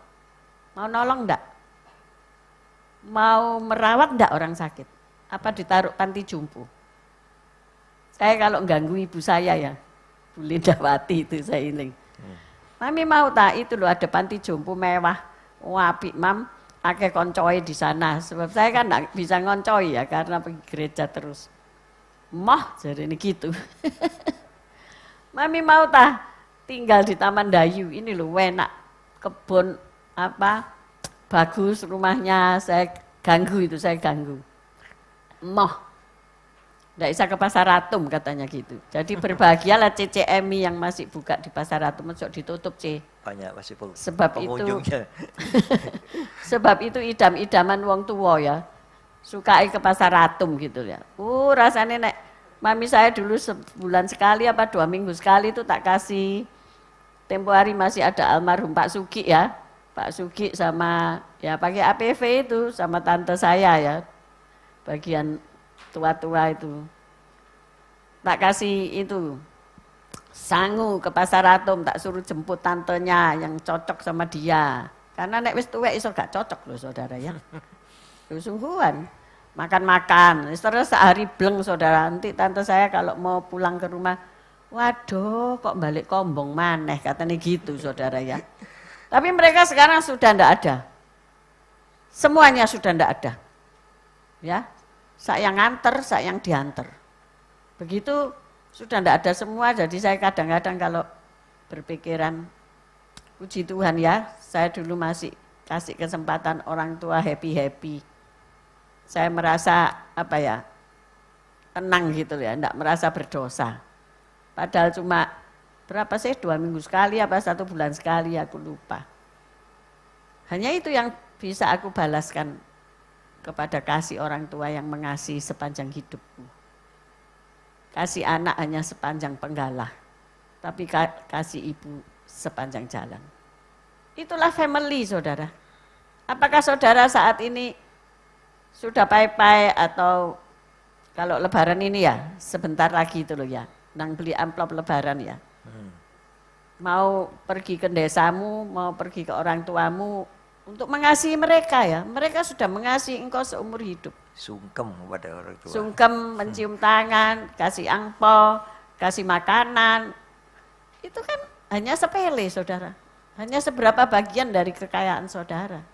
Speaker 2: mau nolong enggak? Mau merawat enggak orang sakit? Apa ditaruh panti jompo? Saya kalau ganggu ibu saya ya, Bu Lindawati itu saya iling. Mami mau tak itu loh ada panti jompo mewah, apik mam, akeh koncoy di sana. Sebab saya kan enggak bisa ngoncoy ya karena pergi gereja terus. Mah jadi ini gitu. Mami mau tak tinggal di Taman Dayu, ini loh enak, kebun apa, bagus rumahnya, saya ganggu. Mah. Nggak bisa ke Pasar Atom katanya gitu. Jadi berbahagialah CCMI yang masih buka di Pasar Atom, masuk ditutup C.
Speaker 1: Banyak masih
Speaker 2: pengunjungnya. Sebab itu idam-idaman wong tua ya. Sukai ke Pasar Atom gitu ya. Rasanya nek mami saya dulu sebulan sekali apa 2 minggu sekali itu tak kasih. Tempo hari masih ada almarhum Pak Sugi ya. Pak Sugi sama ya pakai APV itu sama tante saya ya. Bagian tua-tua itu tak kasih itu sangu ke Pasar Atom, tak suruh jemput tantenya yang cocok sama dia karena nek wis tuwek iso gak cocok loh saudara ya. Sungguhan makan-makan terus sehari bleng saudara. Nanti tante saya kalau mau pulang ke rumah, waduh kok balik kombong maneh katanya gitu saudara ya. Tapi mereka sekarang sudah ndak ada, semuanya sudah ndak ada ya. Saya yang nganter, saya yang diantar. Begitu sudah tidak ada semua, jadi saya kadang-kadang kalau berpikiran, puji Tuhan ya, saya dulu masih kasih kesempatan orang tua happy-happy. Saya merasa apa ya, tenang gitu ya, tidak merasa berdosa. Padahal cuma berapa sih, 2 minggu sekali apa 1 bulan sekali, aku lupa. Hanya itu yang bisa aku balaskan kepada kasih orang tua yang mengasihi sepanjang hidupku. Kasih anak hanya sepanjang penggalah, tapi kasih ibu sepanjang jalan. Itulah family saudara. Apakah saudara saat ini sudah pai-pai atau kalau lebaran ini ya, sebentar lagi itu loh ya, nang beli amplop lebaran ya. Mau pergi ke desamu, mau pergi ke orang tuamu, untuk mengasihi mereka ya, mereka sudah mengasihi engkau seumur hidup.
Speaker 1: Sungkem pada orang tua.
Speaker 2: Sungkem, mencium tangan, kasih angpau, kasih makanan. Itu kan hanya sepele saudara. Hanya seberapa bagian dari kekayaan saudara.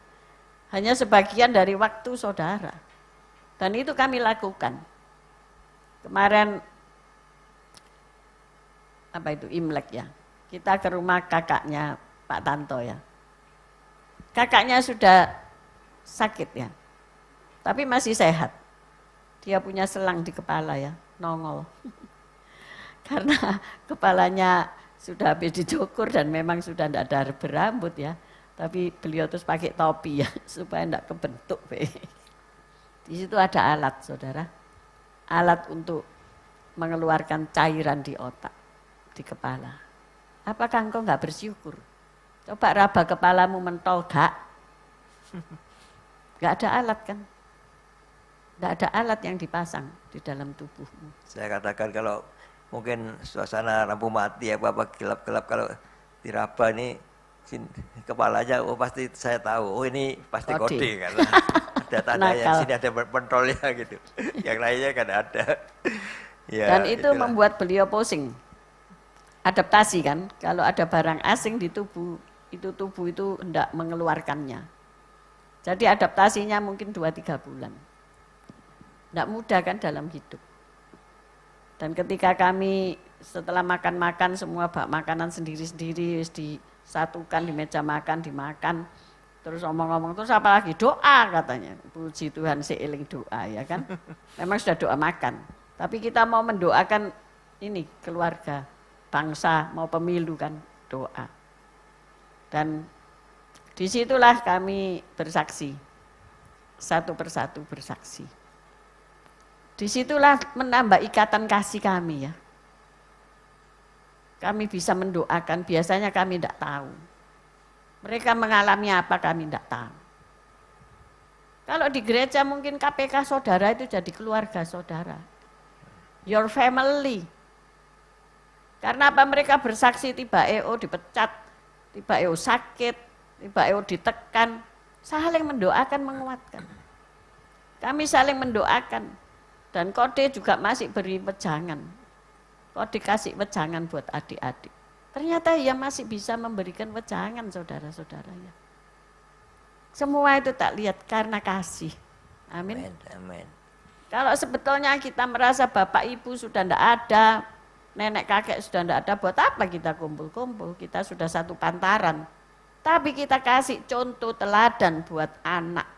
Speaker 2: Hanya sebagian dari waktu saudara. Dan itu kami lakukan. Kemarin, apa itu, Imlek ya. Kita ke rumah kakaknya Pak Tanto ya. Kakaknya sudah sakit ya, tapi masih sehat. Dia punya selang di kepala ya, nongol. Karena kepalanya sudah habis dicukur dan memang sudah tidak ada berambut ya. Tapi beliau terus pakai topi ya, supaya tidak kebentuk. Di situ ada alat saudara, alat untuk mengeluarkan cairan di otak, di kepala. Apakah engkau nggak bersyukur? Coba raba kepalamu mentol gak? Gak ada alat kan? Gak ada alat yang dipasang di dalam tubuhmu.
Speaker 1: Saya katakan kalau mungkin suasana lampu mati apa gelap-gelap kalau diraba ini kepalanya, oh pasti saya tahu, oh ini pasti kode karena ada tanda yang sini ada pentolnya gitu. Yang lainnya kan ada. Ya,
Speaker 2: dan itu itulah. Membuat beliau pusing. Adaptasi kan, kalau ada barang asing di tubuh itu hendak mengeluarkannya. Jadi adaptasinya mungkin 2-3 bulan. Tidak mudah kan dalam hidup. Dan ketika kami setelah makan-makan semua bak makanan sendiri-sendiri disatukan di meja makan, dimakan. Terus omong-omong, terus apalagi doa katanya. Puji Tuhan seiling doa ya kan. Memang sudah doa makan. Tapi kita mau mendoakan ini keluarga, bangsa, mau pemilu kan doa. Dan disitulah kami bersaksi. satu persatu bersaksi. Disitulah menambah ikatan kasih kami ya. Kami bisa mendoakan, biasanya kami tidak tahu. Mereka mengalami apa kami tidak tahu. Kalau di gereja mungkin KPK saudara itu jadi keluarga saudara. Your family. Karena apa mereka bersaksi tiba EO dipecat, tiba EO sakit, tiba EO ditekan. Saling mendoakan, menguatkan. Kami saling mendoakan. Dan Kode juga masih beri wejangan. Kode kasih wejangan buat adik-adik. Ternyata ia masih bisa memberikan wejangan saudara-saudara ya. Semua itu tak lihat karena kasih. Amin.
Speaker 1: Amin.
Speaker 2: Kalau sebetulnya kita merasa bapak ibu sudah tidak ada, nenek kakek sudah tidak ada, buat apa kita kumpul-kumpul? Kita sudah satu pantaran. Tapi kita kasih contoh teladan buat anak,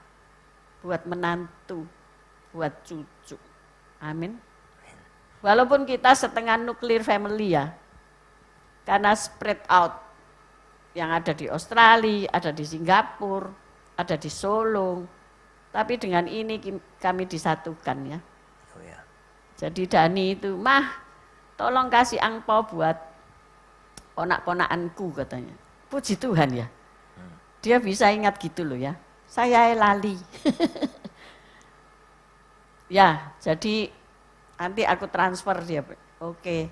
Speaker 2: buat menantu, buat cucu. Amin. Walaupun kita setengah nuklir family ya, karena spread out. Yang ada di Australia, ada di Singapura, ada di Solo. Tapi dengan ini kami disatukan ya.
Speaker 1: Oh ya.
Speaker 2: Jadi Dani itu, mah tolong kasih angpau buat ponak-ponakanku katanya. Puji Tuhan ya. Dia bisa ingat gitu loh ya. Saya lali. Ya, jadi nanti aku transfer dia. Oke.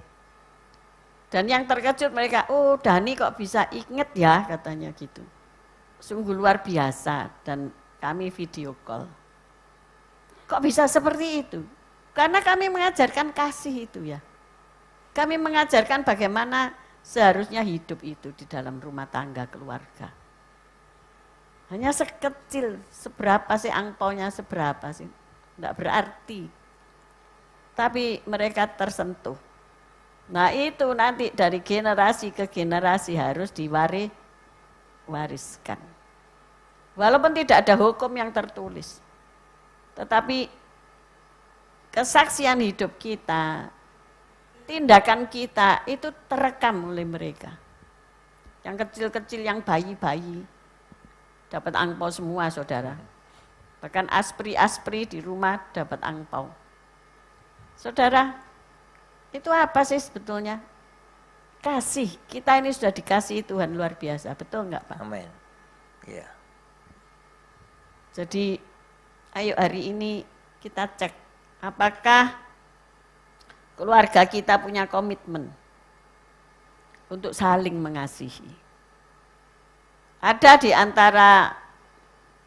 Speaker 2: Dan yang terkejut mereka, oh Dani kok bisa inget ya katanya gitu. Sungguh luar biasa dan kami video call. Kok bisa seperti itu? Karena kami mengajarkan kasih itu ya. Kami mengajarkan bagaimana seharusnya hidup itu di dalam rumah tangga keluarga. Hanya sekecil, seberapa sih angpaunya seberapa sih? Enggak berarti. Tapi mereka tersentuh. Nah itu nanti dari generasi ke generasi harus diwariskan. Walaupun tidak ada hukum yang tertulis. Tetapi kesaksian hidup kita, tindakan kita itu terekam oleh mereka. Yang kecil-kecil, yang bayi-bayi, dapat angpau semua saudara. Bahkan aspri-aspri di rumah dapat angpau. Saudara, itu apa sih sebetulnya? Kasih, kita ini sudah dikasihi Tuhan luar biasa, betul enggak Pak?
Speaker 1: Amin. Ya.
Speaker 2: Jadi ayo hari ini kita cek apakah keluarga kita punya komitmen untuk saling mengasihi. Ada di antara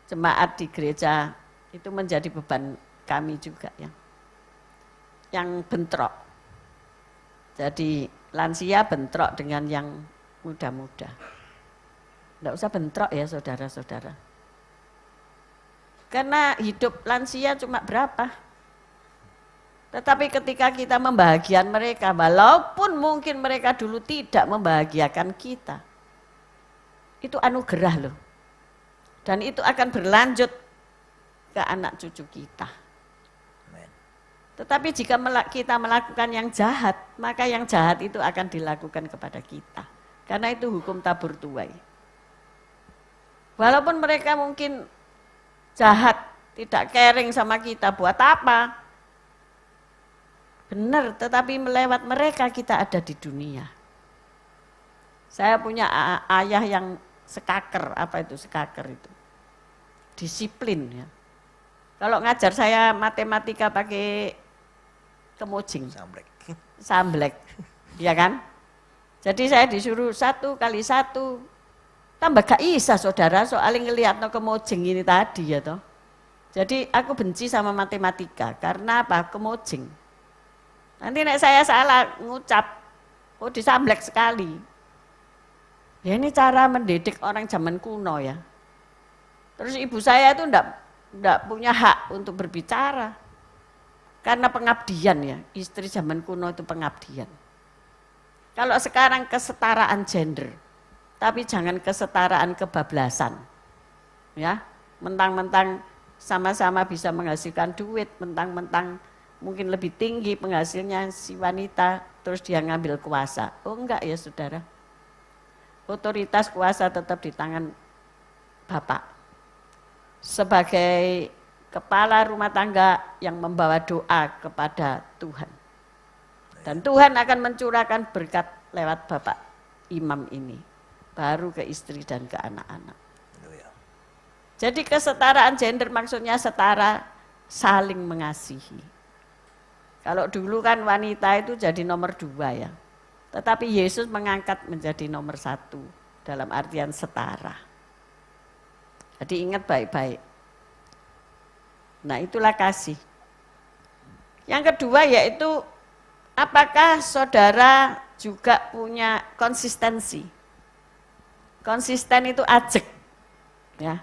Speaker 2: jemaat di gereja itu menjadi beban kami juga ya. Yang bentrok. Jadi lansia bentrok dengan yang muda-muda. Enggak usah bentrok ya saudara-saudara. Karena hidup lansia cuma berapa? Tetapi ketika kita membahagiakan mereka, walaupun mungkin mereka dulu tidak membahagiakan kita, itu anugerah loh. Dan itu akan berlanjut ke anak cucu kita. Tetapi jika kita melakukan yang jahat, maka yang jahat itu akan dilakukan kepada kita. Karena itu hukum tabur tuai. Walaupun mereka mungkin jahat, tidak caring sama kita, buat apa? Benar, tetapi melewat mereka kita ada di dunia. Saya punya ayah yang sekaker, apa itu sekaker itu? Disiplin ya. Kalau ngajar saya matematika pakai kemojing. Samblek. Ya kan? Jadi saya disuruh 1 kali 1 tambah gak bisa saudara, soalnya ngelihat no kemojing ini tadi ya toh. Jadi aku benci sama matematika karena apa? Kemojing. Nanti nek saya salah ngucap, oh disamblek sekali. Ya ini cara mendidik orang zaman kuno ya. Terus ibu saya itu enggak punya hak untuk berbicara. Karena pengabdian ya, istri zaman kuno itu pengabdian. Kalau sekarang kesetaraan gender, tapi jangan kesetaraan kebablasan. Ya, mentang-mentang sama-sama bisa menghasilkan duit, mentang-mentang mungkin lebih tinggi penghasilnya si wanita, terus dia ngambil kuasa. Oh enggak ya saudara. Otoritas kuasa tetap di tangan Bapak. Sebagai kepala rumah tangga yang membawa doa kepada Tuhan. Dan Tuhan akan mencurahkan berkat lewat Bapak Imam ini, baru ke istri dan ke anak-anak. Jadi kesetaraan gender maksudnya setara, saling mengasihi. Kalau dulu kan wanita itu jadi nomor 2 ya. Tetapi Yesus mengangkat menjadi nomor 1 dalam artian setara. Jadi ingat baik-baik. Nah itulah kasih. Yang kedua yaitu apakah saudara juga punya konsistensi. Konsisten itu ajek. Ya.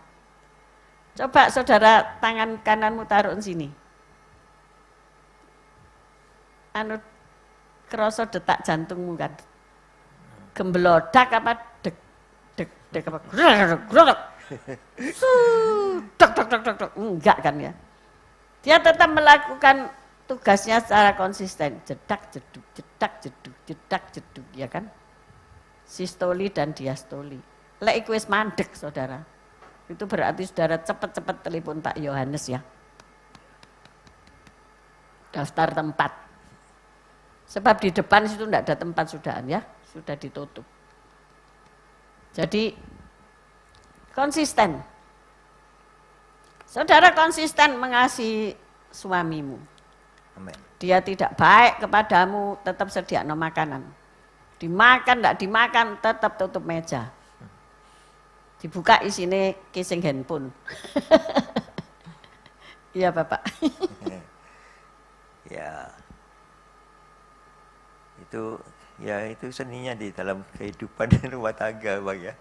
Speaker 2: Coba saudara tangan kananmu taruh sini. Anu kerasa detak jantungmu kan. Gembelodak apa dek dek dek apa? Grok. Dek. Enggak kan ya. Dia tetap melakukan tugasnya secara konsisten. Jedak jeduk ya kan. Sistoli dan diastoli. Lek iku wis mandek saudara. Itu berarti saudara cepat-cepat telepon Pak Yohanes ya. Daftar tempat. Sebab di depan situ tidak ada tempat sudahan ya. Sudah ditutup. Jadi konsisten. Saudara konsisten mengasihi suamimu.
Speaker 1: Amin.
Speaker 2: Dia tidak baik kepadamu, tetap sediakan makanan. Dimakan, tidak dimakan, tetap tutup meja. Dibuka isinya casing handphone. Iya Bapak.
Speaker 1: Ya, itu seninya di dalam kehidupan rumah tangga, Bang ya.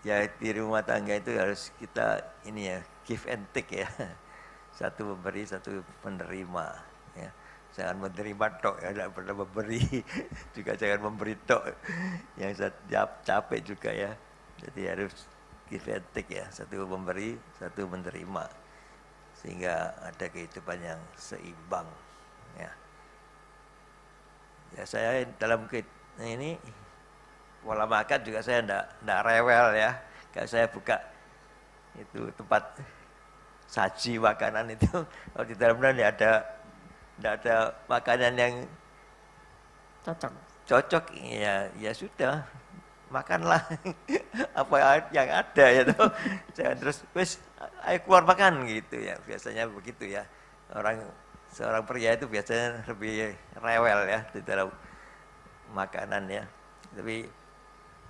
Speaker 1: Ya di rumah tangga itu harus kita ini ya, give and take ya. Satu memberi, satu menerima ya. Jangan menerima tok ya, tidak pernah memberi. Juga jangan memberi tok. Yang capek juga ya. Jadi harus give and take ya, satu memberi, satu menerima. Sehingga ada kehidupan yang seimbang ya. Ya saya dalam ini pola makan juga saya enggak rewel ya. Kalau saya buka itu tempat saji makanan itu, kalau di dalamnya enggak ada makanan yang cocok ya sudah, makanlah apa yang ada ya tuh. Jangan terus wis ayo keluar makan gitu ya. Biasanya begitu ya. Seorang pria itu biasanya lebih rewel ya di dalam makanan ya. Tapi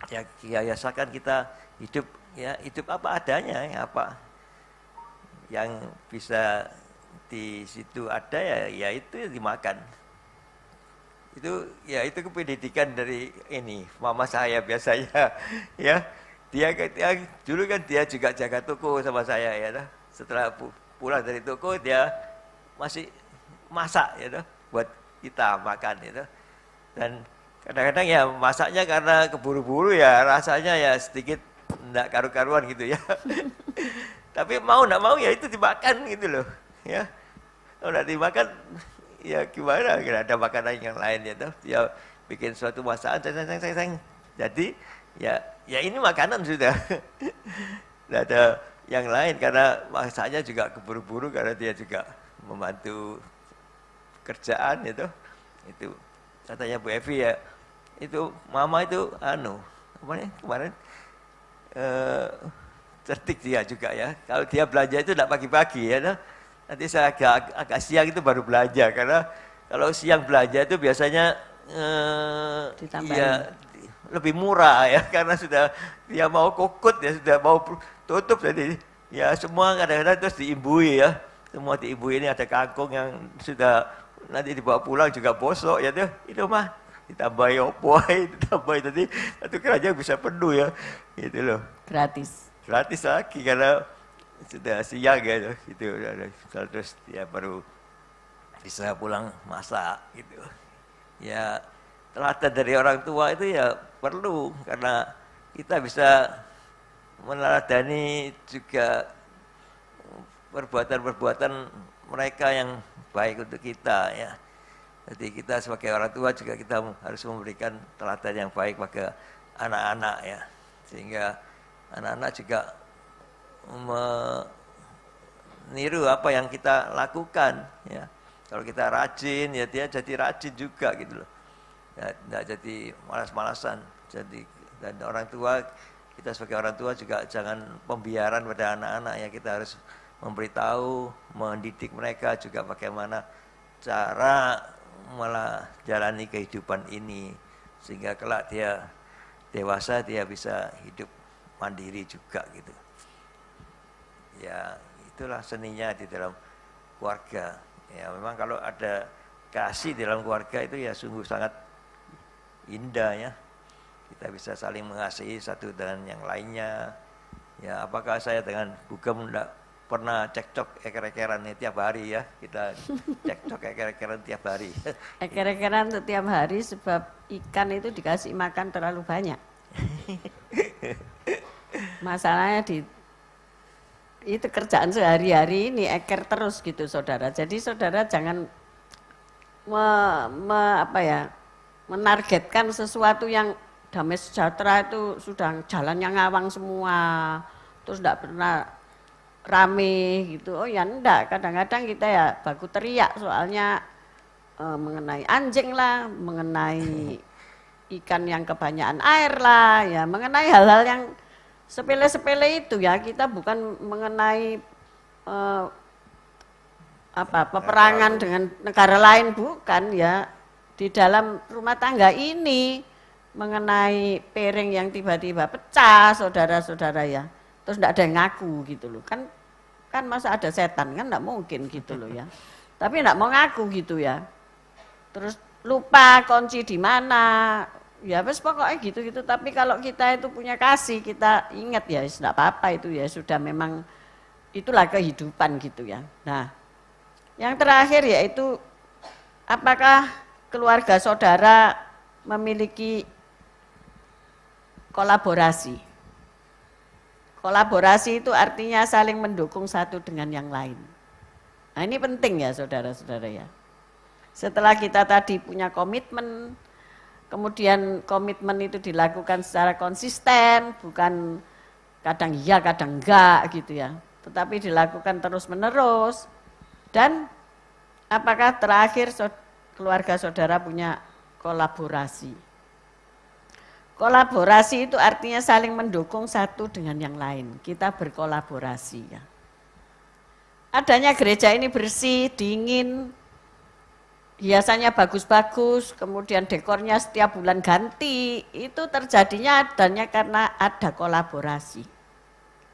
Speaker 1: ya biasakan kita hidup apa adanya ya, apa yang bisa di situ ada ya itu dimakan. Itu pendidikan dari ini mama saya biasanya ya. Dia dulu kan dia juga jaga toko sama saya ya. Setelah pulang dari toko dia masih masak ya buat kita makan ya. Dan kadang-kadang ya masaknya karena keburu-buru ya, rasanya ya sedikit enggak karu-karuan gitu ya. Tapi mau enggak mau ya itu dimakan gitu loh ya. Kalau enggak dimakan ya gimana, enggak ada makanan yang lain ya tuh. Dia bikin suatu masakan sayang. Jadi ya ini makanan sudah. Enggak ada yang lain karena masaknya juga keburu-buru karena dia juga membantu kerjaan itu katanya Bu Evi ya, itu mama itu kemarin cerdik dia juga ya. Kalau dia belanja itu tidak pagi-pagi ya, nanti saya agak siang itu baru belanja, karena kalau siang belanja itu biasanya ya lebih murah ya, karena sudah dia mau kokut ya, sudah mau tutup, jadi ya semua kadang-kadang terus diimbui ya, semua diimbui. Ini ada kangkung yang sudah nanti dibawa pulang juga bosok ya tuh, itu mah ditambahi opo, ditambahi tadi satu keranjang bisa penuh ya, gitu loh. Gratis lagi karena sudah siang ya, gitu. Terus dia baru bisa pulang masak gitu. Ya teladan dari orang tua itu ya perlu, karena kita bisa meneladani juga perbuatan-perbuatan mereka yang baik untuk kita ya. Jadi kita sebagai orang tua juga kita harus memberikan teladan yang baik bagi anak-anak ya, sehingga anak-anak juga niru apa yang kita lakukan, ya. Kalau kita rajin, ya dia jadi rajin juga gitu loh. Ya, tidak jadi malas-malasan. Jadi dan orang tua, kita sebagai orang tua juga jangan pembiaran pada anak-anak, ya. Kita harus memberitahu, mendidik mereka juga bagaimana cara menjalani kehidupan ini, sehingga kelak dia dewasa dia bisa hidup mandiri juga gitu. Ya, itulah seninya di dalam keluarga. Ya, memang kalau ada kasih di dalam keluarga itu ya sungguh sangat indah, ya. Kita bisa saling mengasihi satu dengan yang lainnya. Ya, apakah saya dengan Bugem enggak pernah cekcok eker-ekeran tiap hari, ya. Kita cekcok eker-ekeran tiap hari.
Speaker 2: Eker-ekeran setiap hari sebab ikan itu dikasih makan terlalu banyak. Masalahnya itu kerjaan sehari-hari ini eker terus gitu saudara. Jadi saudara jangan menargetkan sesuatu yang damai sejahtera itu sudah jalannya ngawang semua, terus tidak pernah rame gitu. Oh ya enggak, kadang-kadang kita ya baku teriak soalnya mengenai anjing lah, mengenai ikan yang kebanyakan air lah, ya mengenai hal-hal yang sepele-sepele itu, ya. Kita bukan mengenai peperangan dengan negara lain, bukan, ya. Di dalam rumah tangga ini mengenai piring yang tiba-tiba pecah, saudara-saudara, ya. Terus tidak ada yang ngaku gitu loh. Kan masa ada setan, kan tidak mungkin gitu loh, ya. Tapi tidak mau ngaku gitu, ya. Terus lupa kunci di mana. Ya wes pokoknya gitu-gitu, tapi kalau kita itu punya kasih, kita ingat ya, tidak apa-apa itu, ya sudah, memang itulah kehidupan gitu, ya. Nah, yang terakhir yaitu apakah keluarga saudara memiliki kolaborasi? Kolaborasi itu artinya saling mendukung satu dengan yang lain. Nah, ini penting, ya saudara-saudara, ya. Setelah kita tadi punya komitmen, kemudian komitmen itu dilakukan secara konsisten, bukan kadang iya, kadang enggak gitu, ya. Tetapi dilakukan terus-menerus. Dan apakah terakhir keluarga saudara punya kolaborasi? Kolaborasi itu artinya saling mendukung satu dengan yang lain. Kita berkolaborasi, ya. Adanya gereja ini bersih, dingin, hiasannya bagus-bagus, kemudian dekornya setiap bulan ganti, itu terjadinya adanya karena ada kolaborasi.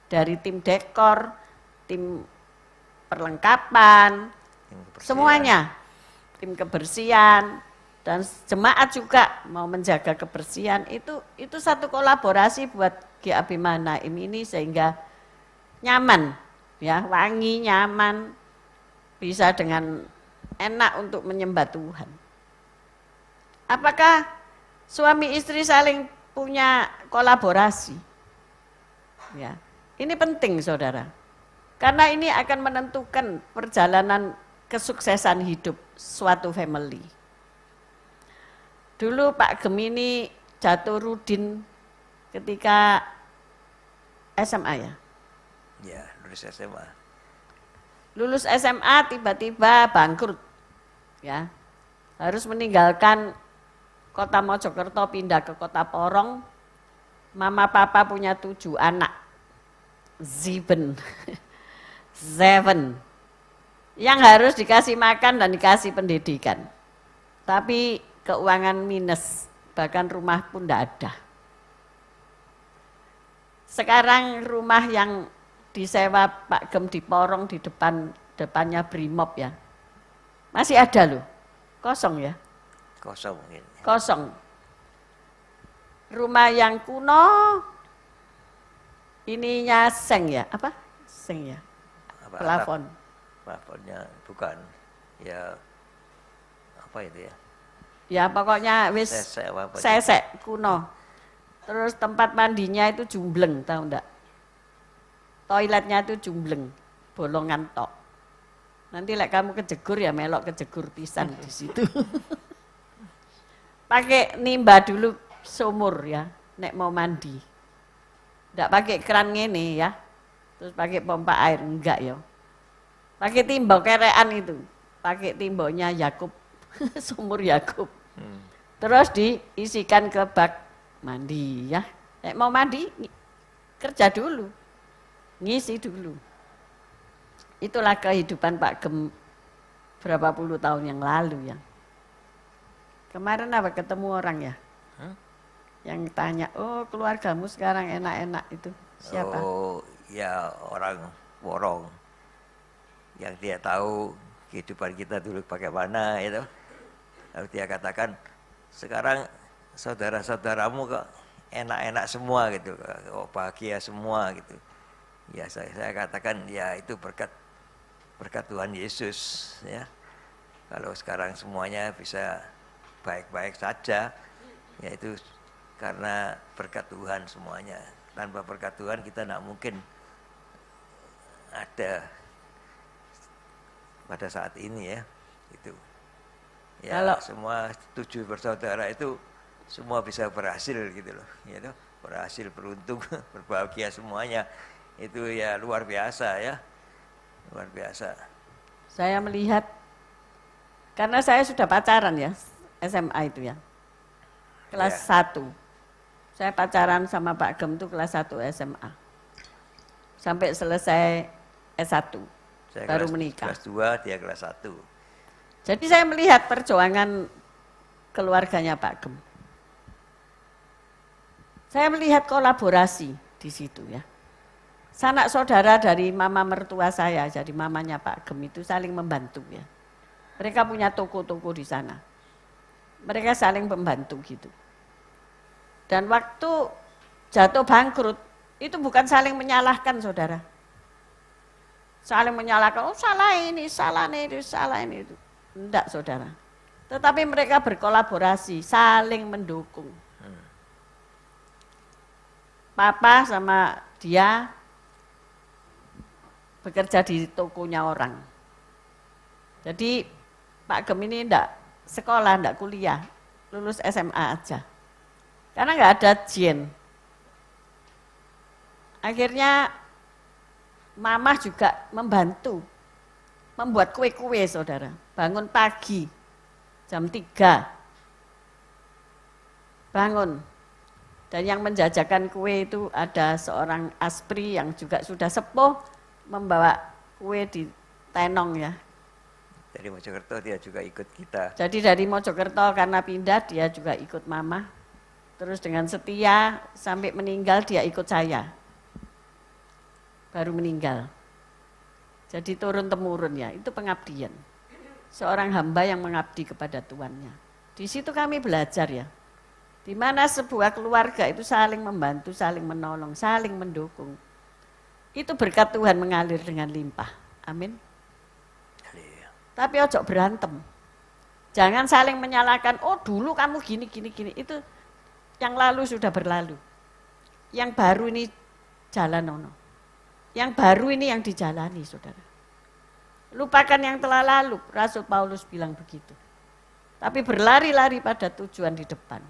Speaker 2: Dari tim dekor, tim perlengkapan, semuanya, tim kebersihan, dan jemaat juga mau menjaga kebersihan, itu satu kolaborasi buat GAB Mahanaim ini sehingga nyaman, ya, wangi, nyaman, bisa dengan enak untuk menyembah Tuhan. Apakah suami istri saling punya kolaborasi? Ya, ini penting saudara. Karena ini akan menentukan perjalanan kesuksesan hidup suatu family. Dulu Pak Gemini jatuh rudin ketika SMA, ya?
Speaker 1: Ya, lulus SMA.
Speaker 2: Lulus SMA tiba-tiba bangkrut. Ya, harus meninggalkan kota Mojokerto pindah ke kota Porong. Mama papa punya 7 anak, 7 yang harus dikasih makan dan dikasih pendidikan. Tapi keuangan minus, bahkan rumah pun tidak ada. Sekarang rumah yang disewa Pak Gem di Porong di depannya Brimob, ya, masih ada loh, kosong, ya.
Speaker 1: Kosong mungkin.
Speaker 2: Kosong. Rumah yang kuno, ininya seng, ya, apa? Seng, ya, plafon.
Speaker 1: Plafonnya bukan, ya apa itu, ya?
Speaker 2: Ya pokoknya wis sesek kuno. Terus tempat mandinya itu jumbleng, tahu enggak? Toiletnya itu jumbleng, bolongan tok. Nanti lek kamu kejegur ya melok kejegur pisan di situ. Pakai nimba dulu sumur, ya, nek mau mandi. Enggak pakai keran ngene, ya. Terus pakai pompa air, enggak, ya. pakai timbok kerean itu, pakai timboknya Yakub, sumur Yakub. Terus diisikan ke bak mandi ya. Mau mandi kerja dulu, ngisi dulu. Itulah kehidupan Pak Gem berapa puluh tahun yang lalu ya. Kemarin apa ketemu orang ya? Yang tanya, oh keluargamu sekarang enak-enak itu siapa?
Speaker 1: Oh ya orang Worong yang dia tahu kehidupan kita dulu bagaimana itu. Lalu dia katakan sekarang saudara-saudaramu kok enak-enak semua gitu, kok bahagia semua gitu. Ya saya katakan ya itu berkat Tuhan Yesus ya. Kalau sekarang semuanya bisa baik-baik saja, ya itu karena berkat Tuhan semuanya. Tanpa berkat Tuhan kita tidak mungkin ada pada saat ini ya. Itu. Ya
Speaker 2: Kalau
Speaker 1: semua 7 bersaudara itu semua bisa berhasil gitu loh, gitu. Berhasil, beruntung, berbahagia semuanya. Itu ya luar biasa ya. Luar biasa.
Speaker 2: saya melihat, karena saya sudah pacaran ya, SMA itu ya, kelas 1. Saya pacaran sama Pak Gem itu kelas 1 SMA. Sampai selesai S1,
Speaker 1: Saya
Speaker 2: baru menikah.
Speaker 1: Kelas 2, dia kelas 1.
Speaker 2: Jadi saya melihat perjuangan keluarganya Pak Gem. Saya melihat kolaborasi di situ ya. Sanak saudara dari mama mertua saya, jadi mamanya Pak Gem itu saling membantu ya. Mereka punya toko-toko di sana. Mereka saling membantu gitu. Dan waktu jatuh bangkrut, itu bukan saling menyalahkan saudara. Saling menyalahkan, oh salah ini, salah ini, salah ini. Itu. Enggak saudara. Tetapi mereka berkolaborasi, saling mendukung. Papa sama dia bekerja di tokonya orang. Jadi Pak Gem ini enggak sekolah, enggak kuliah, lulus SMA aja. Karena enggak ada jen. Akhirnya Mama juga membantu membuat kue-kue saudara. Bangun pagi jam 3. Bangun. Dan yang menjajakan kue itu ada seorang aspri yang juga sudah sepuh membawa kue di tenong ya.
Speaker 1: Dari Mojokerto dia juga ikut kita.
Speaker 2: Jadi dari Mojokerto karena pindah dia juga ikut Mama. Terus dengan setia sampai meninggal dia ikut saya. Baru meninggal. Jadi turun-temurun ya, itu pengabdian. Seorang hamba yang mengabdi kepada tuannya. Di situ kami belajar ya. Di mana sebuah keluarga itu saling membantu, saling menolong, saling mendukung. Itu berkat Tuhan mengalir dengan limpah. Amin. Tapi ojo berantem. Jangan saling menyalahkan, oh dulu kamu gini. Itu yang lalu sudah berlalu. Yang baru ini jalan ono. Yang baru ini yang dijalani saudara. Lupakan yang telah lalu, Rasul Paulus bilang begitu. Tapi berlari-lari pada tujuan di depan.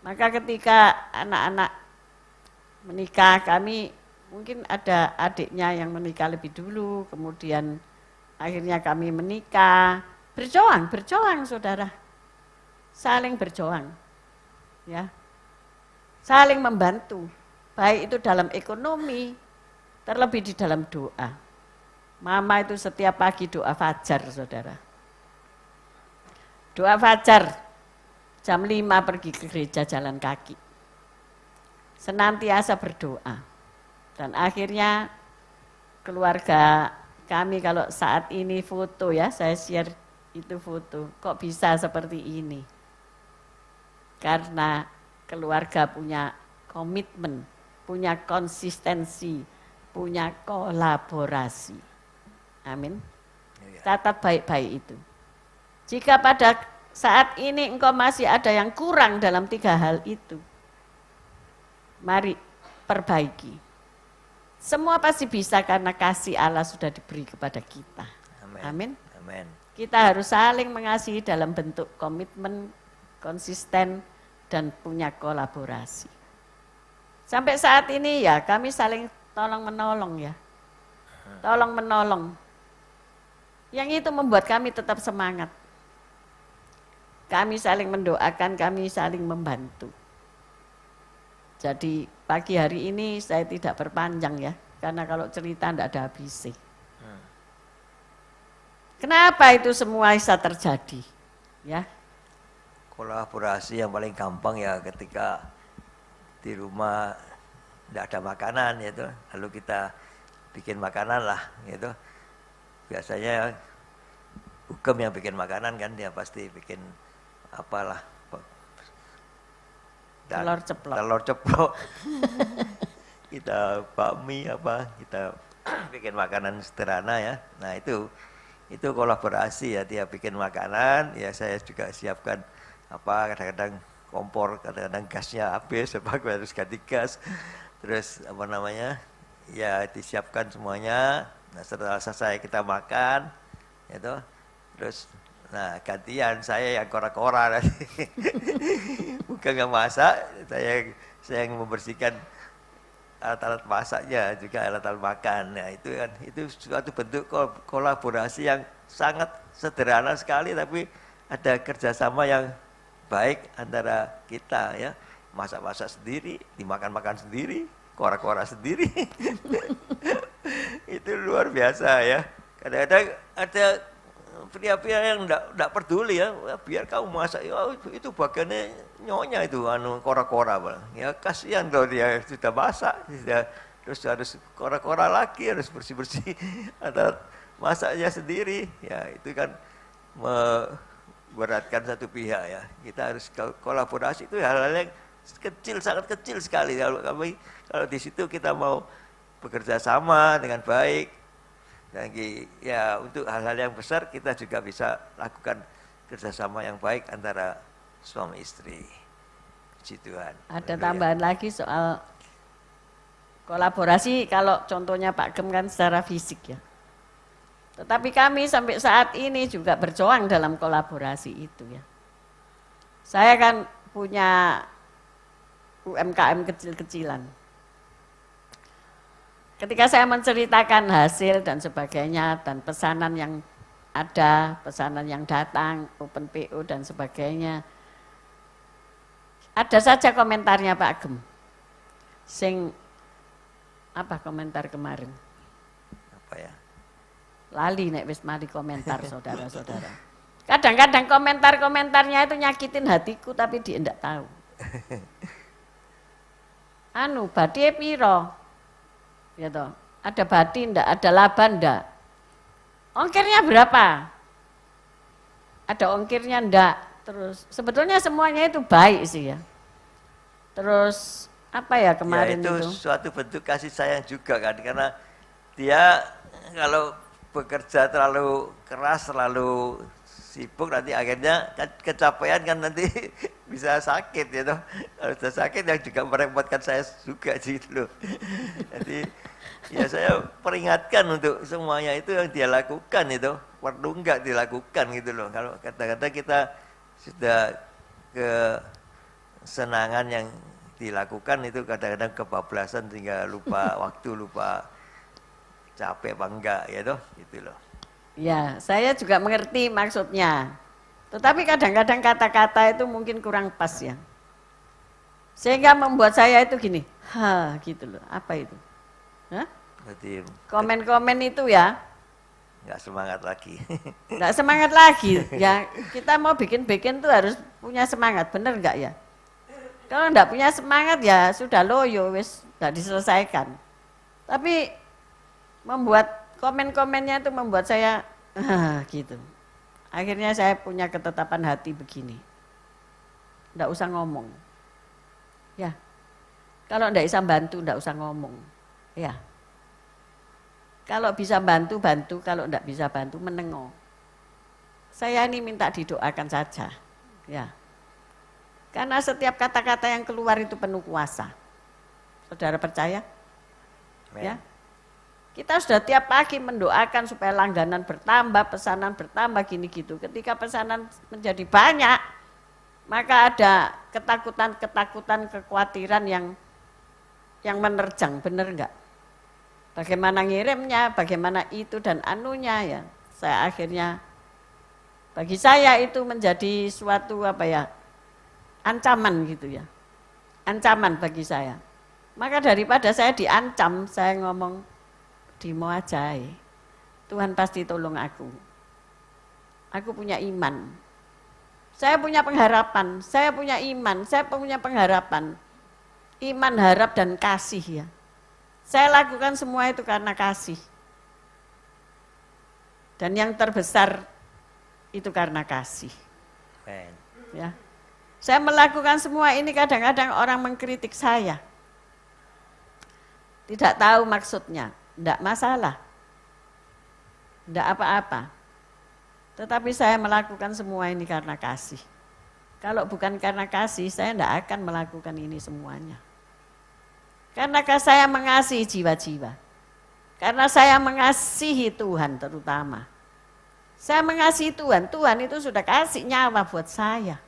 Speaker 2: Maka ketika anak-anak menikah, kami mungkin ada adiknya yang menikah lebih dulu, kemudian akhirnya kami menikah, berjuang saudara, saling berjuang, ya, saling membantu, baik itu dalam ekonomi, terlebih di dalam doa. Mama itu setiap pagi doa fajar saudara, doa fajar. Jam 5 pergi ke gereja jalan kaki. Senantiasa berdoa. Dan akhirnya keluarga kami kalau saat ini foto ya, saya share itu foto. Kok bisa seperti ini? Karena keluarga punya komitmen, punya konsistensi, punya kolaborasi. Amin. Catat baik-baik itu. Jika pada saat ini engkau masih ada yang kurang dalam 3 hal itu, mari perbaiki. Semua pasti bisa karena kasih Allah sudah diberi kepada kita. Amin.
Speaker 1: Amin.
Speaker 2: Kita harus saling mengasihi dalam bentuk komitmen, konsisten, dan punya kolaborasi. Sampai saat ini ya kami saling tolong menolong ya. Tolong menolong. Yang itu membuat kami tetap semangat. Kami saling mendoakan, kami saling membantu. Jadi pagi hari ini saya tidak berpanjang ya, karena kalau cerita tidak ada habisnya. Kenapa itu semua bisa terjadi? Ya.
Speaker 1: Kolaborasi yang paling gampang ya ketika di rumah tidak ada makanan gitu, lalu kita bikin makanan lah gitu. Biasanya Hukum yang bikin makanan kan, dia pasti bikin apalah,
Speaker 2: telur ceplok.
Speaker 1: Telur ceplok. Kita bakmi apa, kita bikin makanan sederhana ya. Nah itu kolaborasi ya, dia bikin makanan, ya saya juga siapkan apa, kadang-kadang kompor, kadang-kadang gasnya habis, sebab harus ganti gas. Terus apa namanya, ya disiapkan semuanya. Nah setelah selesai kita makan, itu terus nah gantian saya yang kora-kora nanti. Bukan nggak masak, saya yang membersihkan alat-alat masaknya, juga alat-alat makan. Nah itu suatu bentuk kolaborasi yang sangat sederhana sekali, tapi ada kerjasama yang baik antara kita ya. Masak-masak sendiri, dimakan-makan sendiri, kora-kora sendiri. Itu luar biasa ya. Kadang-kadang ada pria-pria yang enggak peduli ya, biar kamu masak, ya, itu bagiannya nyonya itu kora-kora ya, kasihan kalau dia sudah masak, terus harus kora-kora lagi, harus bersih-bersih ada masaknya sendiri ya. Itu kan memberatkan satu pihak ya. Kita harus kolaborasi, itu hal-hal yang kecil, sangat kecil sekali. Kalau di situ kita mau bekerja sama dengan baik, dan ya untuk hal-hal yang besar kita juga bisa lakukan kerjasama yang baik antara suami istri. Puji Tuhan.
Speaker 2: Ada tambahan lagi soal kolaborasi, kalau contohnya Pak Gem kan secara fisik ya. Tetapi kami sampai saat ini juga berjuang dalam kolaborasi itu ya. Saya kan punya UMKM kecil-kecilan. Ketika saya menceritakan hasil dan sebagainya, dan pesanan yang ada, pesanan yang datang, open PO dan sebagainya, ada saja komentarnya Pak Gem. Apa komentar kemarin?
Speaker 1: Apa ya?
Speaker 2: Lali nek wis mari komentar saudara-saudara. Kadang-kadang komentar-komentarnya itu nyakitin hatiku tapi dia enggak tahu. Badhe piro? Ya toh, ada bati ndak, ada laba ndak? Ongkirnya berapa? Ada ongkirnya ndak? Terus sebetulnya semuanya itu baik sih ya. Terus apa ya kemarin
Speaker 1: ya, itu suatu bentuk kasih sayang juga kan, karena dia kalau bekerja terlalu keras, terlalu sibuk, nanti akhirnya kecapean kan, nanti bisa sakit ya toh. Kalau sudah sakit yang juga merepotkan saya juga gitu loh. Jadi ya saya peringatkan untuk semuanya itu yang dia lakukan itu perlu enggak dilakukan gitu loh. Kalau kata-kata kita sudah kesenangan yang dilakukan itu kadang-kadang kebablasan sehingga lupa waktu, lupa capek apa enggak ya toh gitu loh.
Speaker 2: Ya, saya juga mengerti maksudnya. Tetapi kadang-kadang kata-kata itu mungkin kurang pas ya. Sehingga membuat saya itu gini, gitu loh. Apa itu? Hah?
Speaker 1: Berarti
Speaker 2: komen-komen itu ya.
Speaker 1: Enggak semangat lagi.
Speaker 2: Enggak semangat lagi. Ya, kita mau bikin-bikin tuh harus punya semangat, bener enggak ya? Kalau enggak punya semangat ya sudah loyo, wis enggak diselesaikan. Tapi membuat komen-komennya itu membuat saya gitu. Akhirnya saya punya ketetapan hati begini. Enggak usah ngomong. Ya. Kalau enggak bisa bantu, enggak usah ngomong. Ya. Kalau bisa bantu, bantu. Kalau enggak bisa bantu, menengok. Saya ini minta didoakan saja. Ya. Karena setiap kata-kata yang keluar itu penuh kuasa. Saudara percaya? Ya. Kita sudah tiap pagi mendoakan supaya langganan bertambah, pesanan bertambah gini gitu. Ketika pesanan menjadi banyak, maka ada ketakutan, kekhawatiran yang menerjang, benar enggak? Bagaimana ngirimnya, bagaimana itu dan anunya ya. saya akhirnya, bagi saya itu menjadi suatu ancaman gitu ya. Ancaman bagi saya. Maka daripada saya diancam, saya ngomong, dimo aja, Tuhan pasti tolong aku. Aku punya iman. Saya punya pengharapan, saya punya iman, saya punya pengharapan. Iman, harap, dan kasih ya. Saya lakukan semua itu karena kasih. Dan yang terbesar itu karena kasih.
Speaker 1: Amen.
Speaker 2: Ya. Saya melakukan semua ini, kadang-kadang orang mengkritik saya. Tidak tahu maksudnya, tidak masalah. Tidak apa-apa. Tetapi saya melakukan semua ini karena kasih. Kalau bukan karena kasih, saya tidak akan melakukan ini semuanya. Karena saya mengasihi jiwa-jiwa. Karena saya mengasihi Tuhan terutama. Saya mengasihi Tuhan, Tuhan itu sudah kasih nyawa buat saya.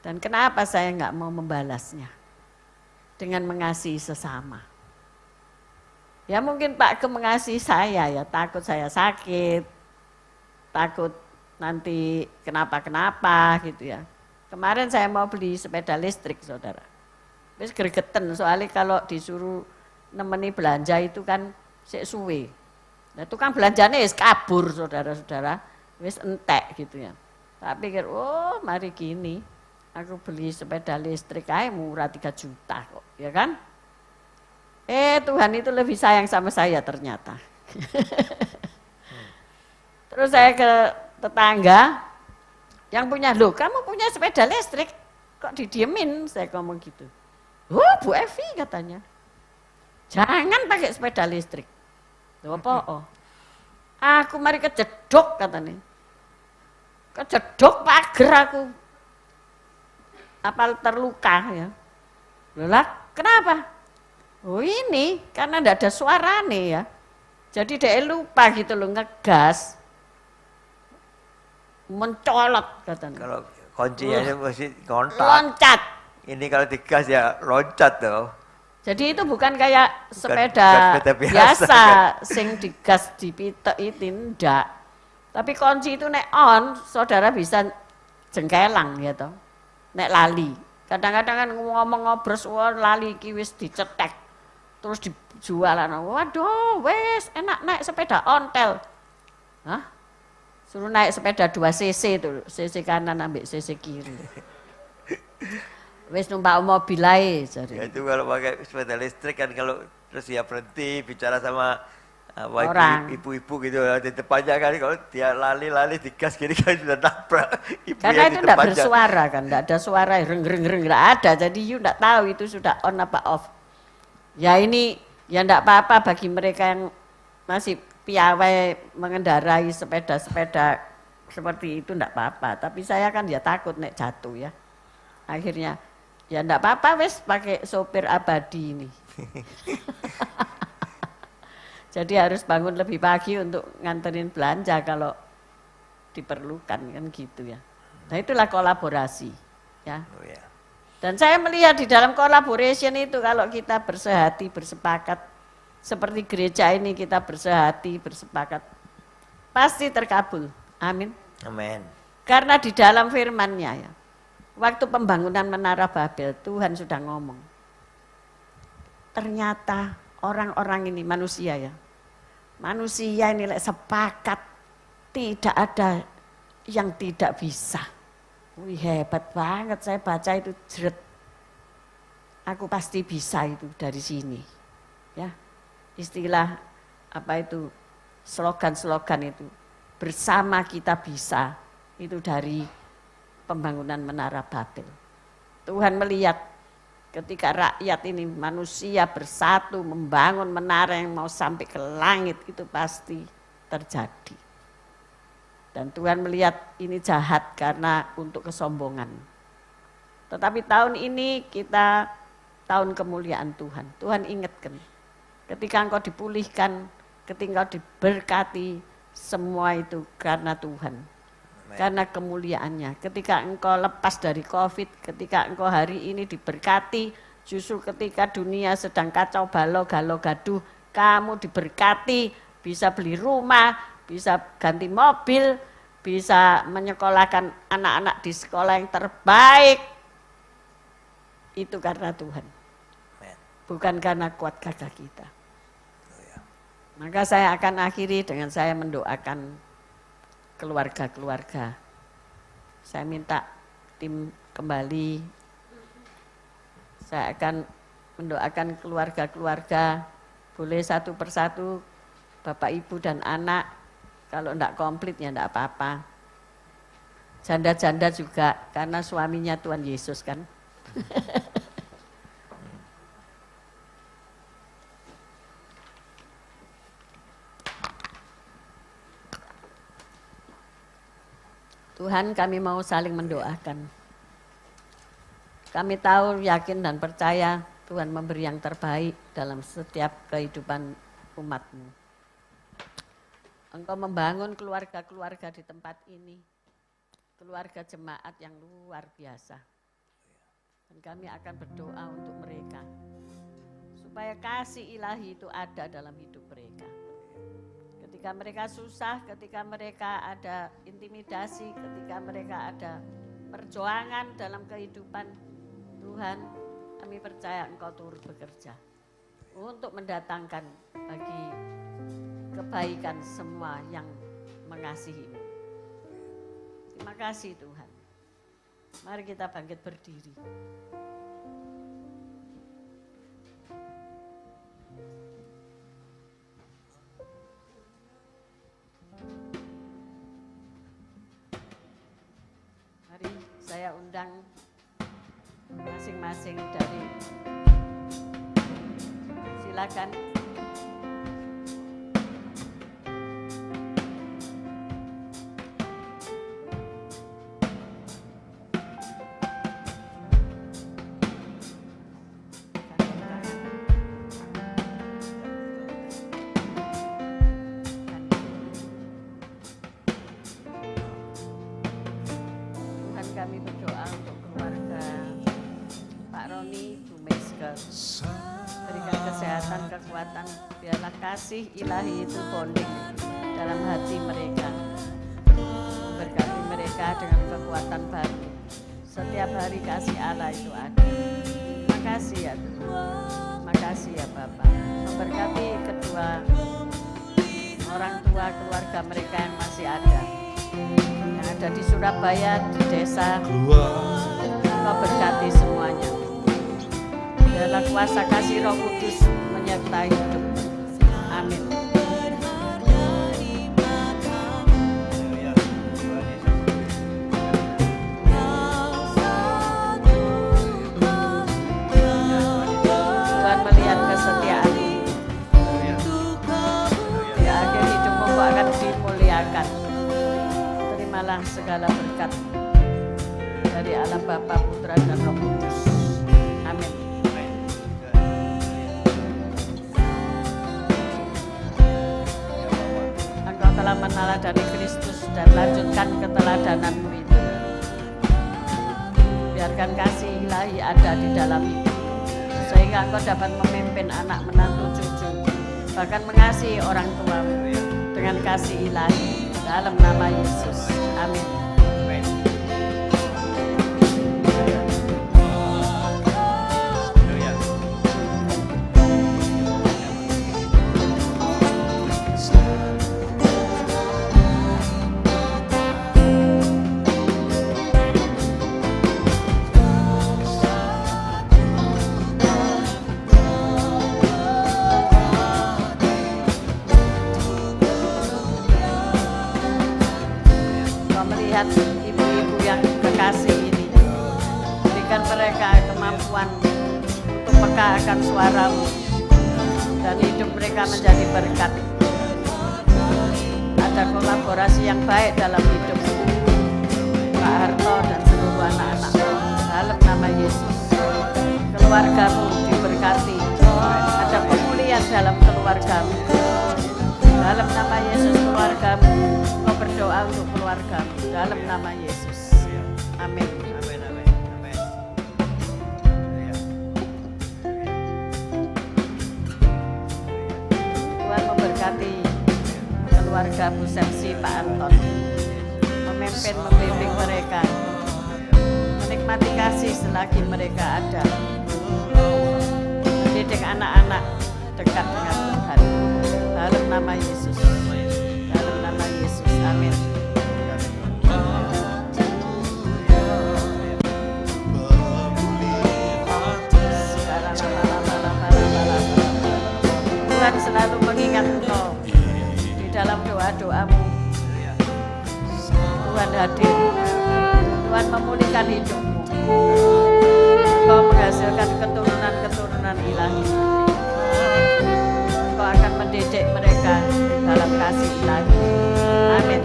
Speaker 2: Dan kenapa saya nggak mau membalasnya? Dengan mengasihi sesama. Ya mungkin Pak Gem mengasihi saya ya, takut saya sakit, takut nanti kenapa-kenapa gitu ya. Kemarin saya mau beli sepeda listrik saudara. Wis gregeten soalnya kalau disuruh nemeni belanja itu kan sik suwe. Nah tukang belanjanya wis kabur saudara-saudara, wis entek gitu ya. Tak pikir, oh mari gini, aku beli sepeda listrik aja murah 3 juta kok, ya kan? Tuhan itu lebih sayang sama saya ternyata. Terus saya ke tetangga yang punya, loh kamu punya sepeda listrik, kok didiemin, saya ngomong gitu. Oh Bu Evi katanya, jangan pakai sepeda listrik. Loh apa? Oh. Aku mari kejedok katanya. Kejedok pager aku. Apa terluka ya. Lah kenapa? Oh ini karena enggak ada suarane ya. Jadi dia lupa gitu loh ngegas. Mencolot katanya.
Speaker 1: Kalau kuncinya mesti kontak.
Speaker 2: Loncat.
Speaker 1: Ini kalau digas ya loncat tuh.
Speaker 2: Jadi itu bukan kayak sepeda biasa kan? Sing digas dipitek itu enggak. Tapi kunci itu nek on, saudara bisa jengkelang gitu. Nek lali. Kadang-kadang kan ngomong ngobros, wah lali iki wis dicetek. Terus dijualan. Waduh, wes enak naik sepeda ontel. Hah? Suruh naik sepeda 2 cc itu, cc kanan ambil cc kiri. Wes numpak mobil ae jadi.
Speaker 1: Ya itu kalau pakai sepeda listrik kan kalau terus ya berhenti bicara sama
Speaker 2: Orang.
Speaker 1: ibu-ibu gitu di depannya kan kalau dia lali-lali digas gini kan sudah nabrak ibu
Speaker 2: Karena
Speaker 1: yang
Speaker 2: itu
Speaker 1: di
Speaker 2: enggak
Speaker 1: depannya.
Speaker 2: bersuara kan, enggak ada suara reng-reng enggak ada. Jadi you enggak tahu itu sudah on apa off. Ya ini ya enggak apa-apa bagi mereka yang masih piawai mengendarai sepeda-sepeda seperti itu enggak apa-apa. Tapi saya kan ya takut nek jatuh ya. Akhirnya ya enggak apa-apa wes pakai sopir abadi ini. Jadi harus bangun lebih pagi untuk nganterin belanja kalau diperlukan kan gitu ya. Nah itulah kolaborasi ya.
Speaker 1: Oh, ya.
Speaker 2: Dan saya melihat di dalam collaboration itu kalau kita bersehati, bersepakat seperti gereja ini kita bersehati, bersepakat pasti terkabul. Amin.
Speaker 1: Amin.
Speaker 2: Karena di dalam firman-Nya ya. Waktu pembangunan Menara Babel Tuhan sudah ngomong. Ternyata orang-orang ini manusia ya. Manusia ini sepakat tidak ada yang tidak bisa. Wih hebat banget saya baca itu jeret. Aku pasti bisa itu dari sini. Ya. Istilah apa itu slogan-slogan itu bersama kita bisa itu dari pembangunan Menara Babel. Tuhan melihat ketika rakyat ini manusia bersatu membangun menara yang mau sampai ke langit itu pasti terjadi. Dan Tuhan melihat ini jahat karena untuk kesombongan. Tetapi tahun ini kita tahun kemuliaan Tuhan. Tuhan ingatkan ketika engkau dipulihkan, ketika engkau diberkati, semua itu karena Tuhan. Karena kemuliaannya. Ketika engkau lepas dari COVID, ketika engkau hari ini diberkati, justru ketika dunia sedang kacau balau, galau gaduh, kamu diberkati, bisa beli rumah, bisa ganti mobil, bisa menyekolahkan anak-anak di sekolah yang terbaik. Itu karena Tuhan. Bukan karena kuat gagah kita. Maka saya akan akhiri dengan saya mendoakan keluarga-keluarga. Saya minta tim kembali. Saya akan mendoakan keluarga-keluarga. Boleh satu persatu, Bapak, Ibu, dan anak. Kalau enggak komplit ya enggak apa-apa. Janda-janda juga, karena suaminya Tuhan Yesus kan. Tuhan, kami mau saling mendoakan. Kami tahu, yakin, dan percaya Tuhan memberi yang terbaik dalam setiap kehidupan umat-Mu. Engkau membangun keluarga-keluarga di tempat ini, keluarga jemaat yang luar biasa. Dan kami akan berdoa untuk mereka, supaya kasih ilahi itu ada dalam hidup mereka. Ketika mereka susah, ketika mereka ada intimidasi, ketika mereka ada perjuangan dalam kehidupan, Tuhan, kami percaya Engkau turut bekerja untuk mendatangkan bagi kebaikan semua yang mengasihi-Mu. Terima kasih Tuhan. Mari kita bangkit berdiri. Mari saya undang masing-masing dari, silakan. Kami berdoa untuk keluarga Pak Roni, Bu Meska. Berikan kesehatan, kekuatan, biarlah kasih ilahi itu bonding dalam hati mereka. Berkati mereka dengan kekuatan baru. Setiap hari kasih Allah itu ada. Terima kasih ya Tuhan. Terima kasih ya Bapak. Memberkati kedua orang tua keluarga mereka yang masih ada. Yang ada di Surabaya, di desa, Engkau berkati semuanya. Biarlah kuasa kasih Roh Kudus menyertai hidup. Amin. Tuhan melihat kesetiaan. Di akhir hidupmu Kau akan dimuliakan. Terimalah segala berkat dari Allah Bapa, Putra, dan Roh Kudus. Amin. Engkau telah meneladani Kristus dan lanjutkan keteladanan-Mu itu. Biarkan kasih ilahi ada di dalam hidup, sehingga Engkau dapat memimpin anak, menantu, cucu, bahkan mengasihi orang tua-Mu dengan kasih ilahi. Dalam nama Yesus. Amin. Ibu-ibu yang kekasih ini, berikan mereka kemampuan untuk peka akan suara-Mu dan hidup mereka menjadi berkat. Ada kolaborasi yang baik dalam hidup Pak Harto dan seluruh anak-anak. Dalam nama Yesus, keluarga-Mu diberkati. Ada pemulihan dalam keluarga-Mu. Dalam nama Yesus, keluarga-Mu, Kau berdoa untuk keluarga-Mu. Dalam nama Yesus. Amin.
Speaker 1: Amin, amin, amin.
Speaker 2: Tuhan memberkati keluarga keluarga Bu Sepsi, Pak Anton, memimpin membimbing mereka, menikmati kasih selagi mereka ada, mendidik anak-anak dekat dengan Tuhan. Dalam nama Yesus, dalam nama Yesus, amin. Tuhan selalu mengingat engkau di dalam doa-doamu. Tuhan hadir, Tuhan memulihkan hidupmu. Engkau menghasilkan keturunan-keturunan ilahi. Engkau akan mendidik mereka dalam kasih ilahi. Amin.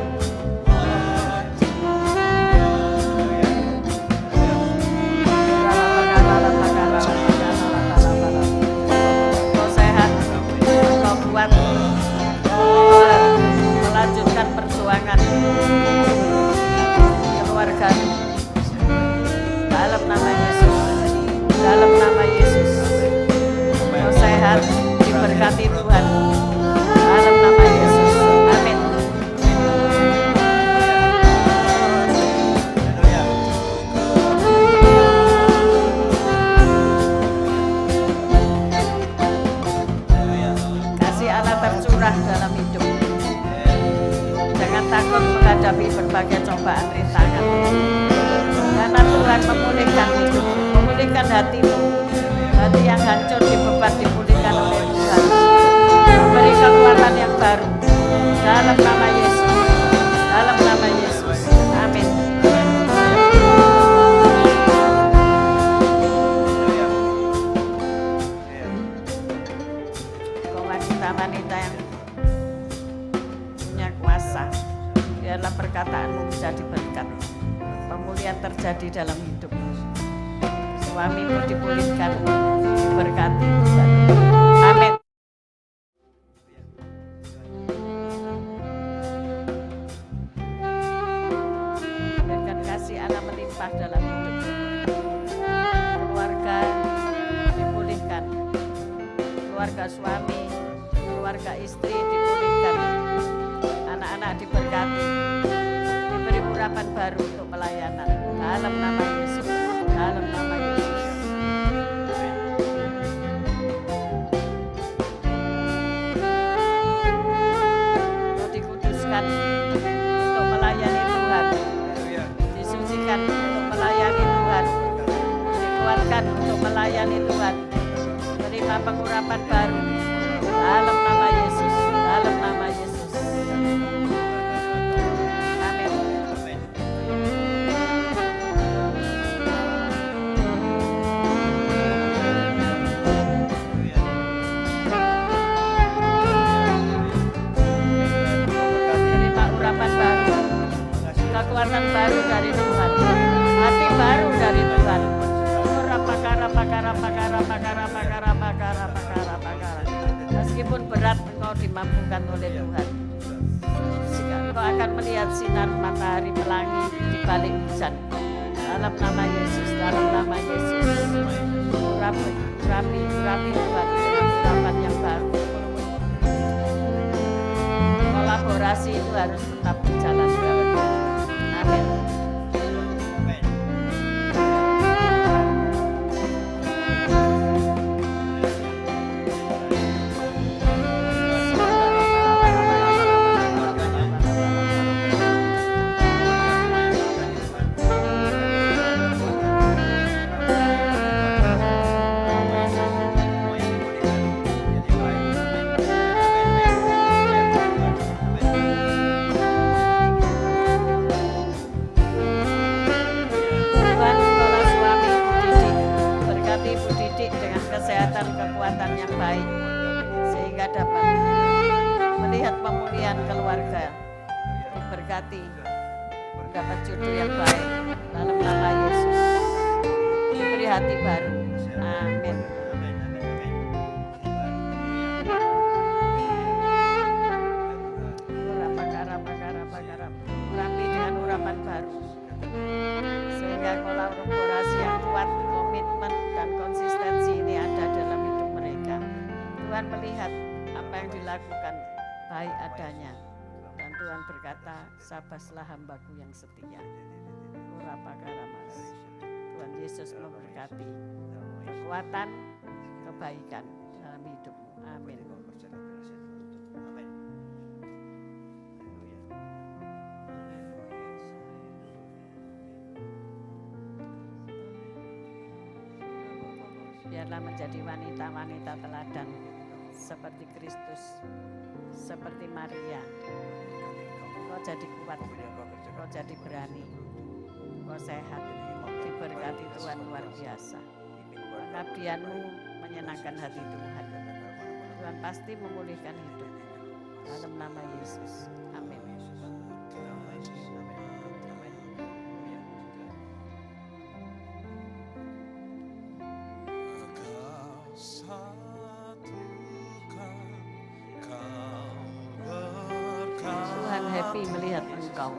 Speaker 2: Kuat melanjutkan perjuangan keluarga dalam nama Yesus, dalam nama Yesus. Kau sehat, diberkati Tuhan dalam nama Yesus, amin. Tercurah dalam hidup. Jangan takut menghadapi berbagai cobaan rintangan. Karena Tuhan memulihkan hidup, memulihkan hatimu. Hati yang hancur dibebat dipulihkan oleh Tuhan. Memberi kekuatan yang baru. Dalam nama Yesus. Dalam nama Yesus. Amin. Wanita yang punya kuasa, biarlah perkataanmu bisa diberkat, pemulihan terjadi dalam hidupmu, suamimu dipulihkan, diberkati Tuhan. Amin. Biarkan kasih Allah melimpah dalam hidupmu, keluarga dipulihkan, keluarga suami, keluarga istri dipulihkan, anak-anak diberkati, diberi urapan baru untuk pelayanan. Dalam nama Yesus, dalam nama Yesus. Kau dikuduskan untuk melayani Tuhan, disucikan untuk melayani Tuhan, dikuatkan untuk melayani Tuhan, menerima pengurapan baru. Dalam nama Yesus, dalam nama Yesus. Amin. Terima urapan baru, kekuatan baru dari Tuhan, hati baru dari Tuhan. Meskipun berat, engkau dimampukan oleh Tuhan. Engkau akan melihat sinar matahari pelangi di balik hujan. Dalam nama Yesus, dalam nama Yesus. Urapi Tuhan dengan urapan yang baru. Kolaborasi itu harus tetap berjalan. Amin. Kekuatan yang baik sehingga dapat melihat pemulihan keluarga, diberkati, mendapat jodoh yang baik dalam nama Yesus, diberi hati baru. Amin. Urapi dengan urapan baru sehingga kolaborasi yang kuat, komitmen dan konsistensi ini ada dalam hidup mereka. Tuhan melihat apa yang dilakukan baik adanya dan Tuhan berkata, sabaslah hambaku yang setia. Tuhan Yesus memberkati kekuatan, kebaikan dalam hidupmu. Amin. Biarlah menjadi wanita-wanita teladan seperti Kristus, seperti Maria. Kau jadi kuat, kau jadi berani, kau sehat, diberkati Tuhan luar biasa. Pengabdianmu menyenangkan hati Tuhan. Tuhan pasti memulihkan hidup. Dalam nama Yesus. Amin. Tuhan happy melihat engkau.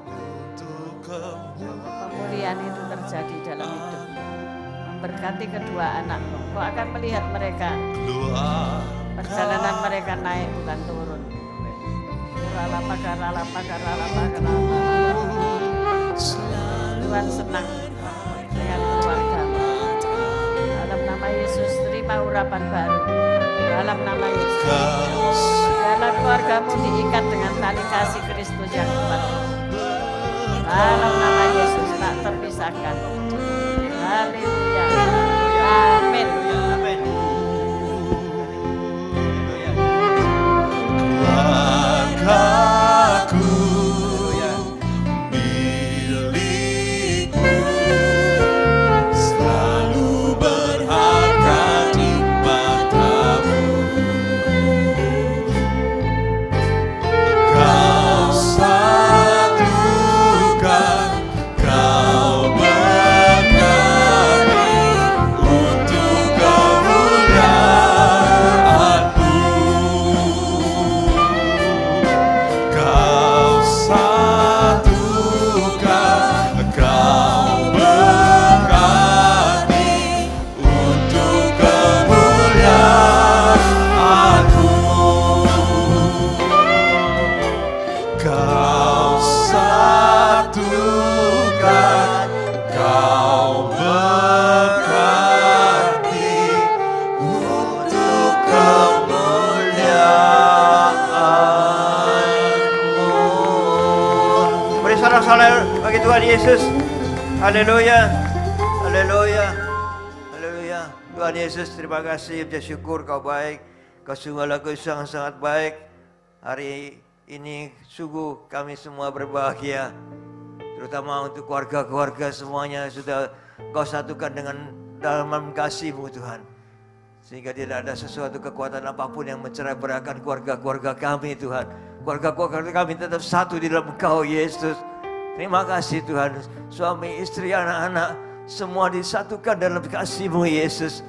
Speaker 2: Pemulihan itu terjadi dalam hidupmu. Memberkati kedua anakmu. Kau akan melihat mereka. Perjalanan mereka naik bukan turun. Tuhan senang dengan keluargamu. Dalam nama Yesus terima urapan baru. Dalam nama Yesus. Dalam keluargamu diikat dengan tali kasih Kristus yang kuat. Dalam nama Yesus tak terpisahkan. Haleluya. Amin. Amin.
Speaker 4: Keluargaku milikmu, selalu berharga di matamu. Kau satukan, kau berkati untuk kemuliaan-Mu. Kau satukan, kau berkati untuk kemuliaan-Mu. Kau satukan, kau berkati untuk kemuliaan-Mu.
Speaker 1: Beri sorak-sorai bagi Tuhan Yesus. Haleluya. Haleluya. Haleluya. Tuhan Yesus, terima kasih, bersyukur kau baik. Kau sungguhlah kau sangat baik. Hari ini sungguh kami semua berbahagia. Terutama untuk keluarga-keluarga semuanya sudah kau satukan dengan dalam kasih-Mu Tuhan. Sehingga tidak ada sesuatu kekuatan apapun yang mencerai-beraikan keluarga-keluarga kami Tuhan. Keluarga-keluarga kami tetap satu di dalam Engkau Yesus. Terima kasih Tuhan. Suami, istri, anak-anak semua disatukan dalam kasih-Mu Yesus.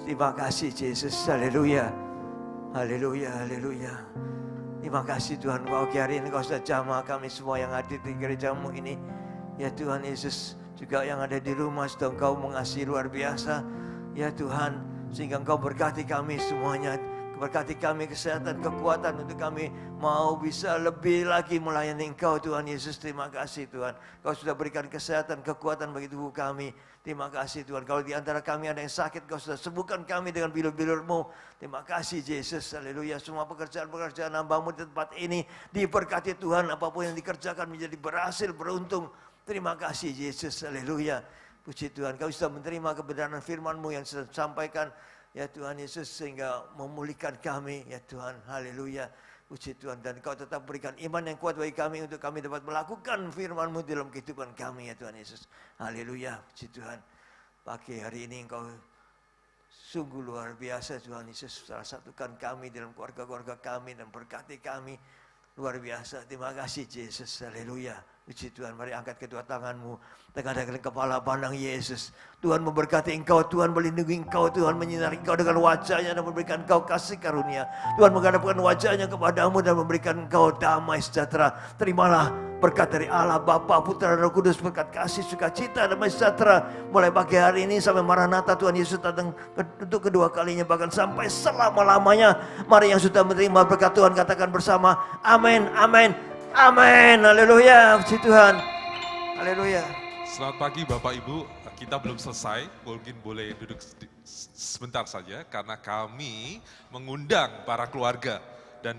Speaker 1: Terima kasih Yesus. Haleluya. Haleluya. Haleluya. Terima kasih Tuhan, pagi hari ini Kau sudah jamah kami semua yang hadir di gereja-Mu ini. Ya Tuhan Yesus, juga yang ada di rumah sudah Engkau mengasihi luar biasa. Ya Tuhan, sehingga Engkau berkati kami semuanya. Berkati kami kesehatan, kekuatan untuk kami mau bisa lebih lagi melayani Engkau Tuhan Yesus. Terima kasih Tuhan. Kau sudah berikan kesehatan, kekuatan bagi tubuh kami. Terima kasih Tuhan. Kalau di antara kami ada yang sakit, Kau sudah sembuhkan kami dengan bilur-bilur-Mu. Terima kasih Yesus. Haleluya. Semua pekerjaan-pekerjaan hamba-Mu di tempat ini diberkati Tuhan. Apapun yang dikerjakan menjadi berhasil, beruntung. Terima kasih Yesus. Haleluya. Puji Tuhan. Kau sudah menerima kebenaran firman-Mu yang sudah disampaikan. Ya Tuhan Yesus, sehingga memulihkan kami. Ya Tuhan. Haleluya. Puji Tuhan. Dan Kau tetap berikan iman yang kuat bagi kami untuk kami dapat melakukan firman-Mu dalam kehidupan kami ya Tuhan Yesus. Haleluya. Puji Tuhan. Pagi hari ini Engkau sungguh luar biasa Tuhan Yesus. Salah satukan kami dalam keluarga-keluarga kami dan berkati kami. Luar biasa. Terima kasih Yesus. Haleluya. Puji Tuhan. Mari angkat kedua tanganmu. Tegakkan kepala pandang Yesus. Tuhan memberkati engkau. Tuhan melindungi engkau. Tuhan menyinari engkau dengan wajahnya dan memberikan engkau kasih karunia. Tuhan menghadapkan wajahnya kepadamu dan memberikan engkau damai sejahtera. Terimalah berkat dari Allah, Bapa, Putra, dan Roh Kudus. Berkat kasih, sukacita, damai sejahtera. Mulai pagi hari ini sampai Maranatha Tuhan Yesus datang untuk kedua kalinya. Bahkan sampai selama-lamanya. Mari yang sudah menerima berkat Tuhan katakan bersama. Amin, amin. Amin, haleluya, puji Tuhan. Haleluya.
Speaker 3: Selamat pagi Bapak Ibu, kita belum selesai, mungkin boleh duduk sebentar saja karena kami mengundang para keluarga